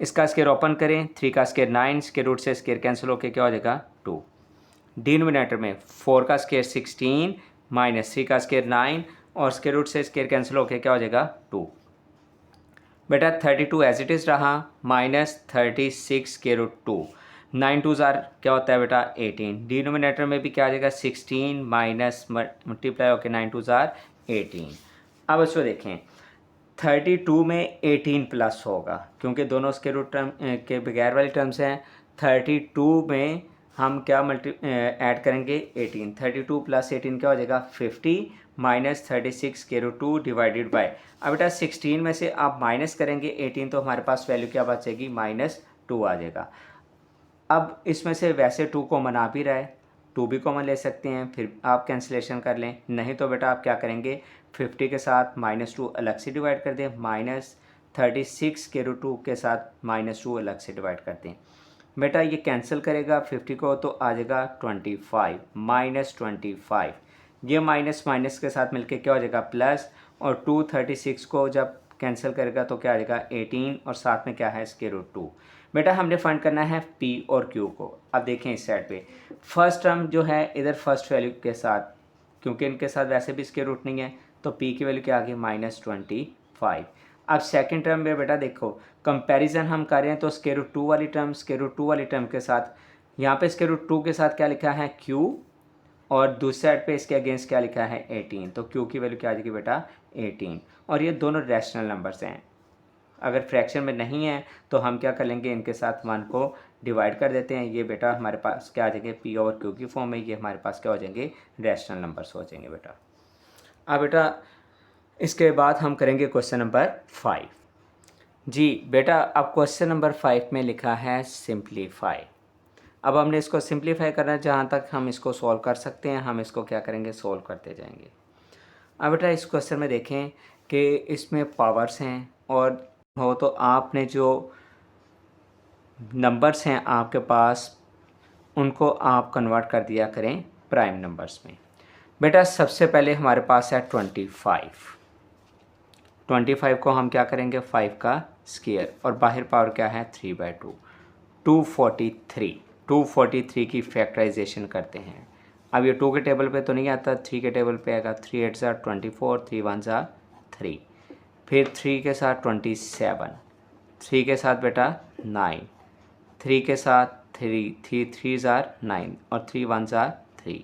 इसका स्क्वायर ओपन करें, 3 का स्क्वायर 9, स्क्वायर रूट से स्क्वायर कैंसिल होकर क्या हो जाएगा 2। डिनोमिनेटर में 4 का स्क्वायर 16 माइनस 3 का स्क्वायर 9 और स्क्वायर रूट से स्क्वायर कैंसिल होकर क्या हो जाएगा 2। बेटा 32 एज इट इज़ रहा, -36 स्क्वायर रूट 2, 9 2 ज़ार क्या होता है बेटा 18। डिनोमिनेटर में भी क्या आ जाएगा 16 माइनस मल्टीप्लाई होकर 9 2 ज़ार 18। अब इसको देखें 32 में 18 प्लस होगा क्योंकि दोनों स्क्वायर रूट टर्म के बगैर वाली टर्म्स हैं। 32 में हम क्या ऐड करेंगे 18, 32 प्लस 18 क्या हो जाएगा 50 minus 36 square root 2 divided by. अब बेटा 16 में से आप माइनस करेंगे 18 तो हमारे पास वैल्यू क्या बचेगी -2 आ जाएगा। अब इसमें से वैसे 2 कॉमन आ भी रहा है, 2 भी कॉमन ले सकते हैं, फिर आप कैंसिलेशन कर लें, नहीं तो बेटा आप क्या करेंगे 50 के साथ -2 अलग से डिवाइड कर दें, -36 स्क्वायर रूट 2 के साथ -2 अलग से डिवाइड कर दें। बेटा ये कैंसिल करेगा 50 को तो आ जाएगा 25 -25, ये माइनस माइनस के साथ मिलके क्या हो जाएगा प्लस, और 236 को जब कैंसिल करेगा तो क्या आ जाएगा 18 और साथ में क्या है स्क्वायर रूट 2। बेटा हमने फाइंड करना है P और Q को। अब देखें इस साइड पे फर्स्ट टर्म जो है इधर फर्स्ट वैल्यू के साथ, क्योंकि इनके साथ वैसे भी स्क्वायर रूट नहीं है तो P की वैल्यू क्या आ गई -25। अब सेकंड टर्म में बेटा देखो कंपैरिजन हम कर रहे हैं तो स्क्वायर रूट 2 वाली टर्म स्क्वायर रूट 2 वाली टर्म के साथ, यहाँ पे स्क्वायर रूट 2 के साथ क्या लिखा है Q और दूसरी साइड पे इसके अगेंस्ट क्या लिखा है 18, तो Q की वैल्यू क्या आ जाएगी बेटा 18। और ये दोनों रैशनल नंबर्स हैं, अगर फ्रैक्शन में नहीं है तो हम क्या कर लेंगे इनके साथ 1 को डिवाइड कर देते हैं, ये बेटा हमारे पास क्या आ जाएंगे P और Q की फॉर्म में, ये हमारे पास क्या हो जाएंगे रैशनल नंबर्स हो जाएंगे बेटा। अब बेटा इसके बाद हम करेंगे क्वेश्चन नंबर 5। जी बेटा अब क्वेश्चन नंबर 5 में लिखा है सिंप्लीफाई। अब हमने इसको सिंप्लीफाई करना है, जहाँ तक हम इसको सॉल्व कर सकते हैं हम इसको क्या करेंगे सॉल्व करते जाएंगे। अब बेटा इस क्वेश्चन में देखें कि इसमें पावर्स हैं और हो तो आपने जो नंबर्स हैं आपके पास उनको आप कन्वर्ट कर दिया करें प्राइम नंबर्स में। बेटा सबसे पहले हमारे पास है 25 को हम क्या करेंगे 5 का स्क्वायर और बाहर पावर क्या है 3/2, 243 की फैक्टराइजेशन करते हैं। अब ये 2 के टेबल पे तो नहीं आता, 3 के टेबल पे आएगा, 3 8 ज़ार 24, 3 1 ज़ार 3, फिर 3 के साथ 27, 3 के साथ बेटा 9, 3 के साथ 3 ज़ार 9 और 3 1 ज़ार 3।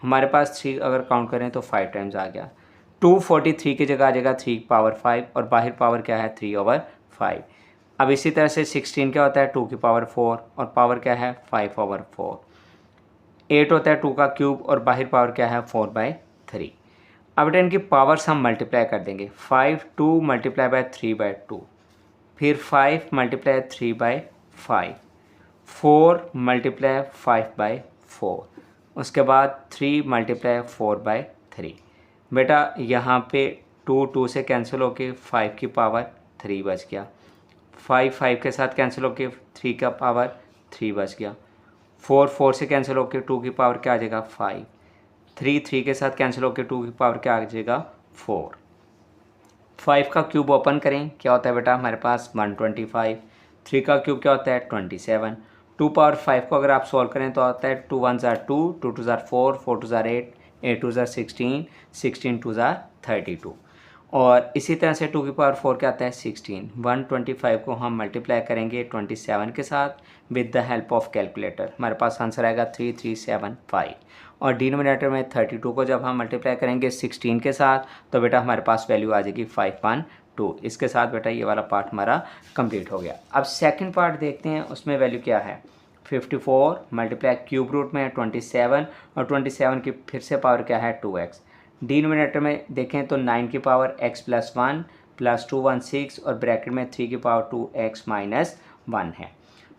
हमारे पास 3 अगर काउंट करें तो 5 टाइम्स आ गया, 243 की जगह आ जाएगा 3 पावर 5 और बाहर पावर क्या है 3/5। अब इसी तरह से 16 क्या होता है 2 की पावर 4 और पावर क्या है 5/4। 8 होता है 2 का क्यूब और बाहर पावर क्या है 4/3। अब इनकी पावर्स हम मल्टीप्लाई कर देंगे, 5 2 मल्टीप्लाई बाय 3/2, फिर 5 मल्टीप्लाई 3/5, 4 मल्टीप्लाई 5/4, उसके बाद 3 मल्टीप्लाई 4/3। बेटा यहाँ पे 2 से कैंसिल होके 5 की पावर 3 बच गया, 5 के साथ कैंसिल होके 3 का पावर 3 बच गया, 4 से कैंसिल होके 2 की पावर क्या आ जाएगा 5, 3 के साथ कैंसिल होके 2 की पावर क्या आ जाएगा 4। 5 का क्यूब ओपन करें क्या होता है बेटा हमारे पास 125, 3 का क्यूब क्या होता है 27, 2/5 को अगर आप सॉल्व करें तो आता है 2 1 ज़ार 2, 2 2 ज़ार 4, 4 2 ज़ार 8, 8 2 ज़ार 16, 16 2 ज़ार 32 और इसी तरह से 2 की पावर 4 क्या आता है 16। 125 को हम मल्टीप्लाई करेंगे 27 के साथ with the help of calculator, हमारे पास आंसर आएगा 3375। और डिनोमिनेटर में 32 को जब हम मल्टीप्लाई करेंगे 16 के साथ तो बेटा हमारे पास वैल्यू आ जाएगी 512। इसके साथ बेटा ये वाला पार्ट हमारा कंप्लीट हो गया। अब सेकंड पार्ट देखते हैं उसमें वैल्यू क्या है 54 मल्टीप्लाई क्यूब रूट में है 27 और 27 की फिर से पावर क्या है 2x। डिनोमिनेटर में देखें तो 9 की पावर x प्लस 1 प्लस 2 1 6 और ब्रैकेट में 3 की पावर 2x माइनस 1 है।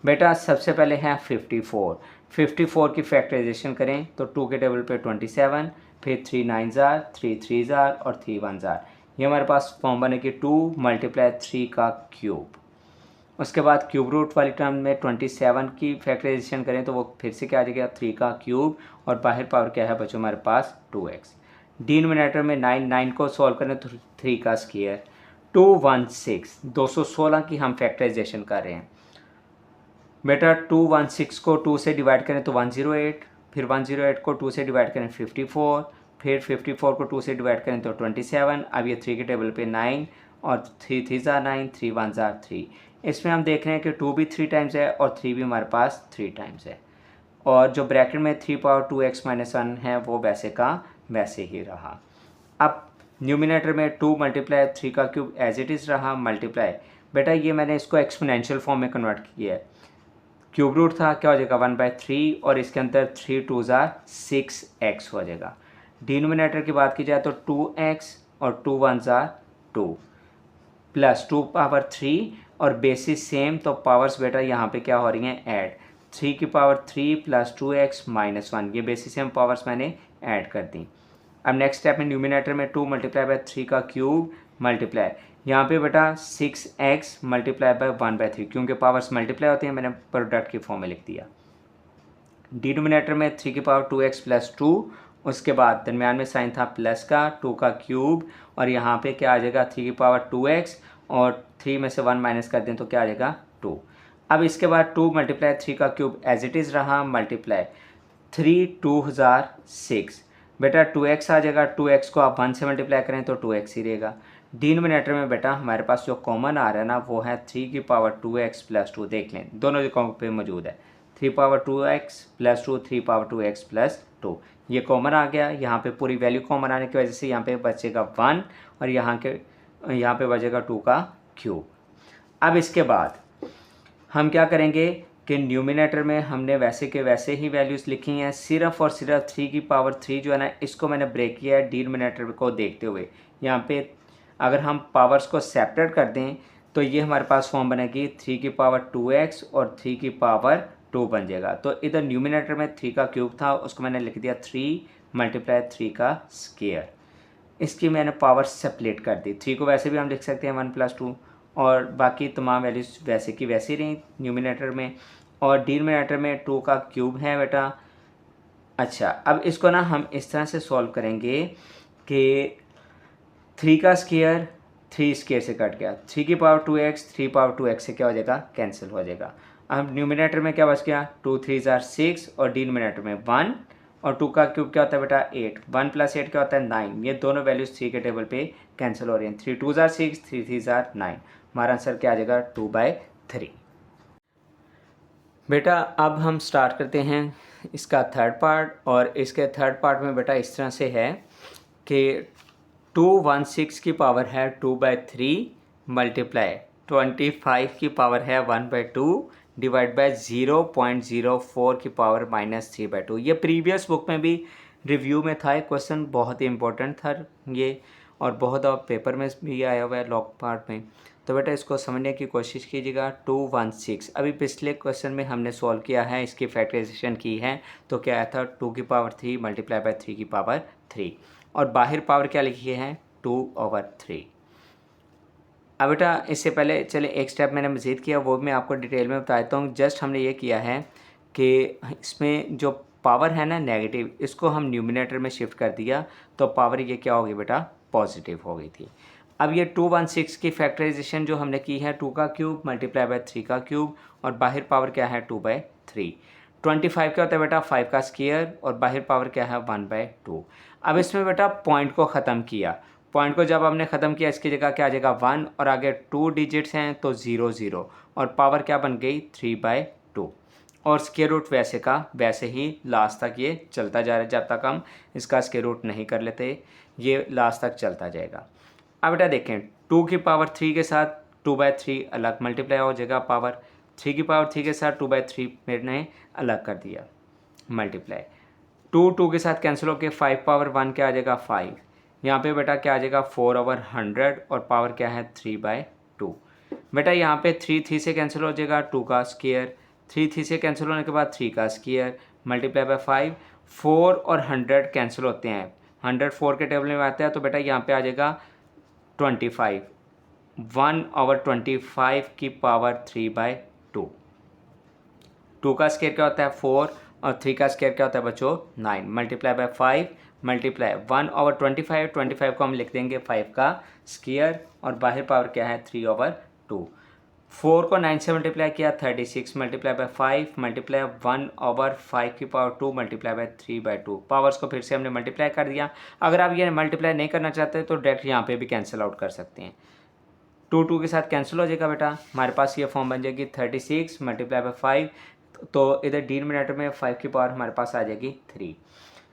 बेटा सबसे पहले है 54 की फैक्टराइजेशन करें तो 2 के टेबल पे 27, फिर 3 9 जार, 3 3 जार और 3 1 जार। ये हमारे पास फॉर्म बनेगी 2 मल्टीप्लाई 3 का क्यूब। उसके बाद क्यूब रूट वाली टर्म में 27 की फैक्टराइजेशन करें तो वो फिर से क्या आ जाएगा 3 का क्यूब और बाहर पावर क्या है बच्चों हमारे पास 2x। डिनोमिनेटर में 9 को सॉल्व करें तो 3 का स्क्वायर 216 216 की हम फैक्टराइजेशन कर रहे हैं। बेटा 216 को 2 से डिवाइड करें तो 108, फिर 108 को 2 से डिवाइड करें 54, फिर 54 को 2 से डिवाइड करें तो 27। अब ये 3 के टेबल पे 9 और 3 3 ज़ार 9, 3 1 ज़ार 3। इसमें हम देख रहे हैं कि 2 भी 3 टाइम्स है और 3 भी हमारे पास 3 टाइम्स है और जो ब्रैकेट में 3 पावर 2x माइनस 1 है वो वैसे का वैसे ही रहा। अब न्यूमिनेटर में 2 मल्टीप्लाई 3 का क्यूब एज इट इज़ रहा मल्टीप्लाई। बेटा ये मैंने इसको एक्सपोनेंशियल फॉर्म में कन्वर्ट किया है। क्यूब रूट था क्या हो जाएगा 1/3 और इसके अंदर 3 2 ज़ार 6x हो जाएगा। डिनोमिनेटर की बात की जाए तो 2x और 2 1 ज़ार 2 प्लस 2 पावर 3 और बेसिस सेम तो पावर्स बेटा यहाँ पे क्या हो रही हैं ऐड। 3 की पावर 3 प्लस 2x माइनस 1 ये बेसिस सेम पावर्स मैंने ऐड कर दी। अब नेक्स्ट स्टेप में न्यूमिनेटर में 2 मल्टीप्लाई बाय 3 का क्यूब मल्टीप्लाई यहाँ पे बेटा 6x मल्टीप्लाई बाय 1/3 क्योंकि पावर्स मल्टीप्लाई होती हैं मैंने प्रोडक्ट की फॉर्म में लिख दिया। डिनोमिनेटर में 3 की पावर 2x प्लस 2 उसके बाद दरमियान में साइन था प्लस का 2 का क्यूब और यहाँ पे क्या आ जाएगा 3 की पावर 2x और 3 में से 1 माइनस कर दें तो क्या आ जाएगा 2। अब इसके बाद 2 मल्टीप्लाई 3 का क्यूब एज इट इज़ रहा मल्टीप्लाई 3 2 ज़ार 6 बेटा 2x आ जाएगा। 2x को आप 1 से मल्टीप्लाई करें तो 2x ही रहेगा। डिनोमिनेटर में बेटा हमारे पास जो कॉमन आ रहा है ना वो है 3 की पावर 2x प्लस 2। देख लें दोनों जगहों पे मौजूद है 3 power 2x plus 2 3 power 2x plus 2 ये कॉमन आ गया। यहाँ पे पूरी वैल्यू कॉमन आने की वजह से यहाँ पे बचेगा 1 और यहाँ पे बचेगा 2 का क्यूब। अब इसके बाद हम क्या करेंगे कि न्यूमिनेटर में हमने वैसे के वैसे ही वैल्यूज़ लिखी हैं सिर्फ और सिर्फ 3 की पावर 3 जो है ना इसको मैंने ब्रेक किया है डिनोमिनेटर को देखते हुए। यहाँ पे अगर हम पावर्स को सेपरेट कर दें तो ये हमारे पास फॉर्म बनेगी 3 की पावर 2x और 3 की पावर 2 बन जाएगा। तो इधर न्यूमिनेटर में 3 का क्यूब था उसको मैंने लिख दिया 3 मल्टीप्लाई 3 का स्क्वायर। इसकी मैंने पावर सेपरेट कर दी। 3 को वैसे भी हम लिख सकते हैं 1 + 2 और बाकी तमाम वैल्यूज़ वैसे की वैसी रही न्यूमिनेटर में और डिनोमिनेटर में 2 का क्यूब है बेटा। अच्छा अब इसको ना हम इस तरह से सॉल्व करेंगे कि 3 का स्क्वायर 3 स्क्वायर से कट गया 3 की पावर 2x 3 पावर 2x से क्या हो जाएगा कैंसिल हो जाएगा। अब न्यूमिनेटर में क्या बच गया 2 3 ज़ार 6 और डिनोमिनेटर में 1 और 2 का क्यूब क्या होता है बेटा 8 1 + 8 क्या होता है 9। ये दोनों वैल्यूज़ 3 के टेबल पे कैंसिल हो रही हैं 3 2 ज़ार 6 3 3 ज़ार 9। हमारा आंसर क्या आ जाएगा 2/3। बेटा अब हम स्टार्ट करते हैं इसका थर्ड पार्ट और इसके थर्ड पार्ट में बेटा इस तरह से है कि 216 की पावर है 2/3 मल्टीप्लाई 25 की पावर है 1/2 डिवाइड बाय 0.04 की पावर -3/2। ये प्रीवियस बुक में भी रिव्यू में था एक क्वेश्चन बहुत ही इंपॉर्टेंट था ये और बहुत और पेपर में भी आया हुआ है लॉग पार्ट में। तो बेटा इसको समझने की कोशिश कीजिएगा। 216 अभी पिछले क्वेश्चन में हमने सॉल्व किया है इसकी फैक्टराइजेशन की है तो क्या आया था 2 की पावर 3 मल्टीप्लाई बाय 3 की पावर 3 और बाहर पावर क्या लिखी है 2/3। अब बेटा इससे पहले चले एक स्टेप मैंने मज़ीद किया वो मैं आपको डिटेल में बता देता हूँ। जस्ट हमने ये किया है कि इसमें जो पावर है ना नेगेटिव इसको हम न्यूमिनेटर में शिफ्ट कर दिया तो पावर ये क्या होगी बेटा पॉजिटिव हो गई थी। अब ये 216 की फैक्टराइजेशन जो हमने की है 2 का क्यूब मल्टीप्लाई बाय 3 का क्यूब और बाहर पावर क्या है 2/3। 25 क्या होता है बेटा 5 का स्क्वायर और बाहर पावर क्या है 1/2। अब इसमें बेटा पॉइंट को ख़त्म किया। पॉइंट को जब हमने ख़त्म किया इसकी जगह क्या आ जाएगा 1 और आगे 2 डिजिट्स हैं तो 0 0 और पावर क्या बन गई 3/2 और स्क्वायर रूट वैसे का वैसे ही लास्ट तक ये चलता जा रहा है जब तक हम इसका स्क्वायर रूट नहीं कर लेते ये लास्ट तक चलता जाएगा। अब बेटा देखें 2 की पावर 3 के साथ 2/3 अलग मल्टीप्लाई हो जाएगा पावर 3 की पावर 3 के साथ 2/3 मैंने अलग कर दिया, मल्टीप्लाई 2 के साथ कैंसिल होकर 5 पावर 1 क्या आ जाएगा 5। यहाँ पे बेटा क्या आ जाएगा 4/100 और पावर क्या है 3/2। बेटा यहाँ पे 3 से कैंसिल हो जाएगा 2 का स्क्वायर, 3 से कैंसिल होने के बाद 3 का स्क्वायर मल्टीप्लाई बाय 5। 4 और 100 कैंसिल होते हैं, 100 4 के टेबल में आता है, तो बेटा यहाँ पे आ जाएगा 25, 1/25 की पावर 3/2। 2 का स्क्वायर क्या होता है 4 और 3 का स्क्वायर क्या होता है बच्चों 9 मल्टीप्लाई बाय 5 मल्टीप्लाई 1/25, 25 को हम लिख देंगे 5 का स्क्वायर और बाहर पावर क्या है 3/2। 4 को 9 से मल्टीप्लाई किया 36 मल्टीप्लाई बाय 5 मल्टीप्लाई 1/5 की पावर 2 मल्टीप्लाई बाय 3/2। पावर्स को फिर से हमने मल्टीप्लाई कर दिया। अगर आप ये मल्टीप्लाई नहीं करना चाहते तो डायरेक्ट यहाँ पे भी कैंसिल आउट कर सकते हैं। 2 के साथ कैंसिल हो जाएगा बेटा, हमारे पास ये फॉर्म बन जाएगी 36 मल्टीप्लाई बाय 5, तो इधर डिनोमिनेटर में 5 की पावर हमारे पास आ जाएगी 3।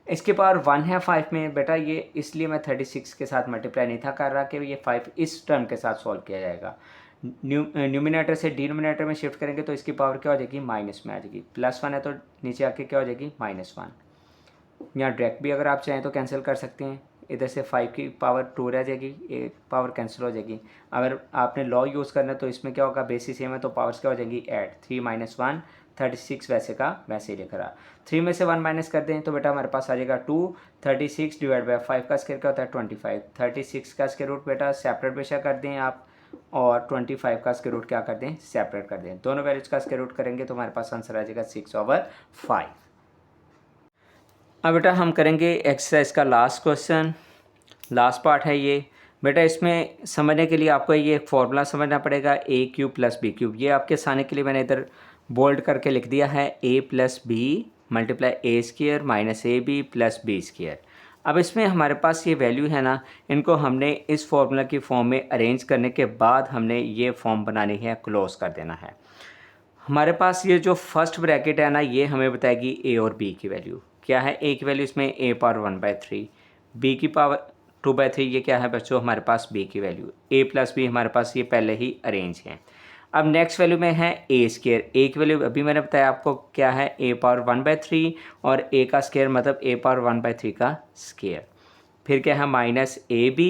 इसके पावर 1 है 5 में बेटा, ये इसलिए मैं 36 के साथ मल्टीप्लाई नहीं था कर रहा कि ये 5 इस टर्म के साथ सॉल्व किया जाएगा। न्यूमिनेटर से डिनोमिनेटर में शिफ्ट करेंगे तो इसकी पावर क्या हो जाएगी माइनस में आ जाएगी, +1 है तो नीचे आके क्या हो जाएगी -1। यहाँ डायरेक्ट भी अगर आप चाहें तो कैंसिल कर सकते हैं, इधर से 5 की पावर 2 रह जाएगी, एक पावर कैंसिल हो जाएगी। अगर आपने लॉ यूज़ करना है तो इसमें क्या होगा बेसिस सेम है तो पावर्स क्या हो जाएंगी ऐड 3 - 1 36 वैसे का वैसे ही लिख रहा। 3 में से 1 माइनस कर दें तो बेटा हमारे पास आ जाएगा 2। 36 डिवाइड बाई 5 का स्क्वायर क्या होता है 25। 36 का स्क्वायर रूट बेटा सेपरेट बेशक कर दें आप, और 25 का स्क्वायर रूट क्या कर दें सेपरेट कर दें। दोनों वैल्यूज का स्क्वायर रूट करेंगे तो हमारे पास आंसर आ जाएगा 6/5। अब बेटा हम करेंगे एक्सरसाइज का लास्ट क्वेश्चन, लास्ट पार्ट है ये बेटा। इसमें समझने के लिए आपको ये फॉर्मूला समझना पड़ेगा a³ + b³। ये आपके सामने के लिए मैंने इधर बोल्ड करके लिख दिया है a + b multiply a² - ab + b²। अब इसमें हमारे पास ये वैल्यू है ना, इनको हमने इस फॉर्मूला की फॉर्म में अरेंज करने के बाद हमने ये फॉर्म बनानी है, क्लोज कर देना है। हमारे पास ये जो फर्स्ट ब्रैकेट है ना, ये हमें बताएगी a और b की वैल्यू क्या है। a की वैल्यू इसमें a पावर 1/3, b की पावर 2/3, ये क्या है बच्चों हमारे पास b की वैल्यू। a + b हमारे पास ये पहले ही अरेंज है। अब नेक्स्ट वैल्यू में है a²। a की वैल्यू अभी मैंने बताया आपको क्या है a पावर 1/3 और a का स्क्वायर मतलब a पावर 1/3 का स्क्वायर। फिर क्या है -ab,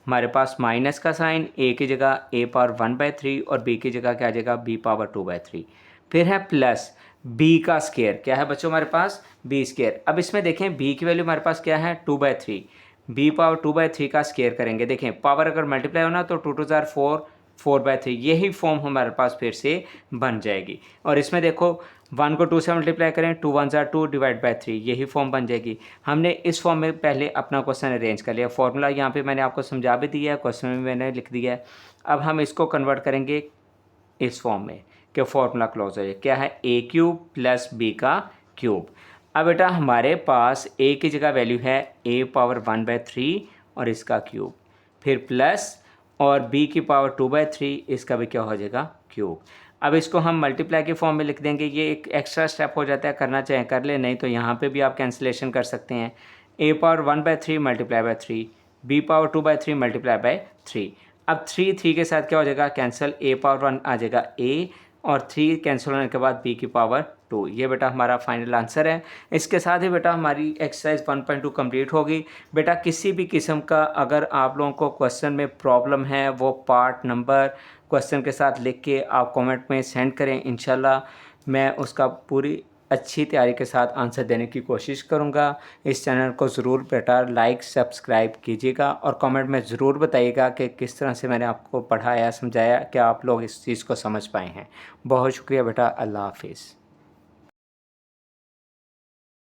हमारे पास माइनस का साइन, a की जगह a पावर 1/3 और b की जगह क्या आ जाएगा b पावर 2/3। फिर है प्लस b का स्क्वायर, क्या है बच्चों हमारे पास b²। अब इसमें देखें b की वैल्यू हमारे पास क्या है 2/3, b पावर 2/3 का स्क्वायर करेंगे। देखें पावर अगर मल्टीप्लाई होना तो 2 * 4 4/3, यही फॉर्म हमारे पास फिर से बन जाएगी। और इसमें देखो 1 को 2 से मल्टीप्लाई करें 2 × 1 = 2 डिवाइड बाई 3, यही फॉर्म बन जाएगी। हमने इस फॉर्म में पहले अपना क्वेश्चन अरेंज कर लिया, फॉर्मूला यहाँ पे मैंने आपको समझा भी दिया है, क्वेश्चन में मैंने लिख दिया है। अब हम इसको कन्वर्ट करेंगे इस फॉर्म में कि फॉर्मूला क्लोज हो जाए। क्या है a³ + b³। अब बेटा हमारे पास a की जगह वैल्यू है a पावर 1/3 और इसका क्यूब, फिर प्लस और b की पावर 2/3, इसका भी क्या हो जाएगा क्यूब। अब इसको हम मल्टीप्लाई के फॉर्म में लिख देंगे। ये एक एक्स्ट्रा स्टेप हो जाता है, करना चाहे कर ले, नहीं तो यहाँ पे भी आप कैंसिलेशन कर सकते हैं। a power 1/3 multiply by 3, b power 2/3 multiply by 3। अब 3 के साथ क्या हो जाएगा कैंसिल, a पावर 1 आ जाएगा a और 3 कैंसिल होने के बाद b की पावर 2। ये बेटा हमारा फाइनल आंसर है। इसके साथ ही बेटा हमारी एक्सरसाइज 1.2 कंप्लीट होगी। बेटा किसी भी किस्म का अगर आप लोगों को क्वेश्चन में प्रॉब्लम है वो पार्ट नंबर क्वेश्चन के साथ लिख के आप कमेंट में सेंड करें, इंशाल्लाह मैं उसका पूरी अच्छी तैयारी के साथ आंसर देने की कोशिश करूंगा। इस चैनल को ज़रूर बेटा लाइक सब्सक्राइब कीजिएगा और कमेंट में ज़रूर बताइएगा कि किस तरह से मैंने आपको पढ़ाया समझाया, क्या आप लोग इस चीज़ को समझ पाए हैं। बहुत शुक्रिया बेटा, अल्लाह हाफिज़।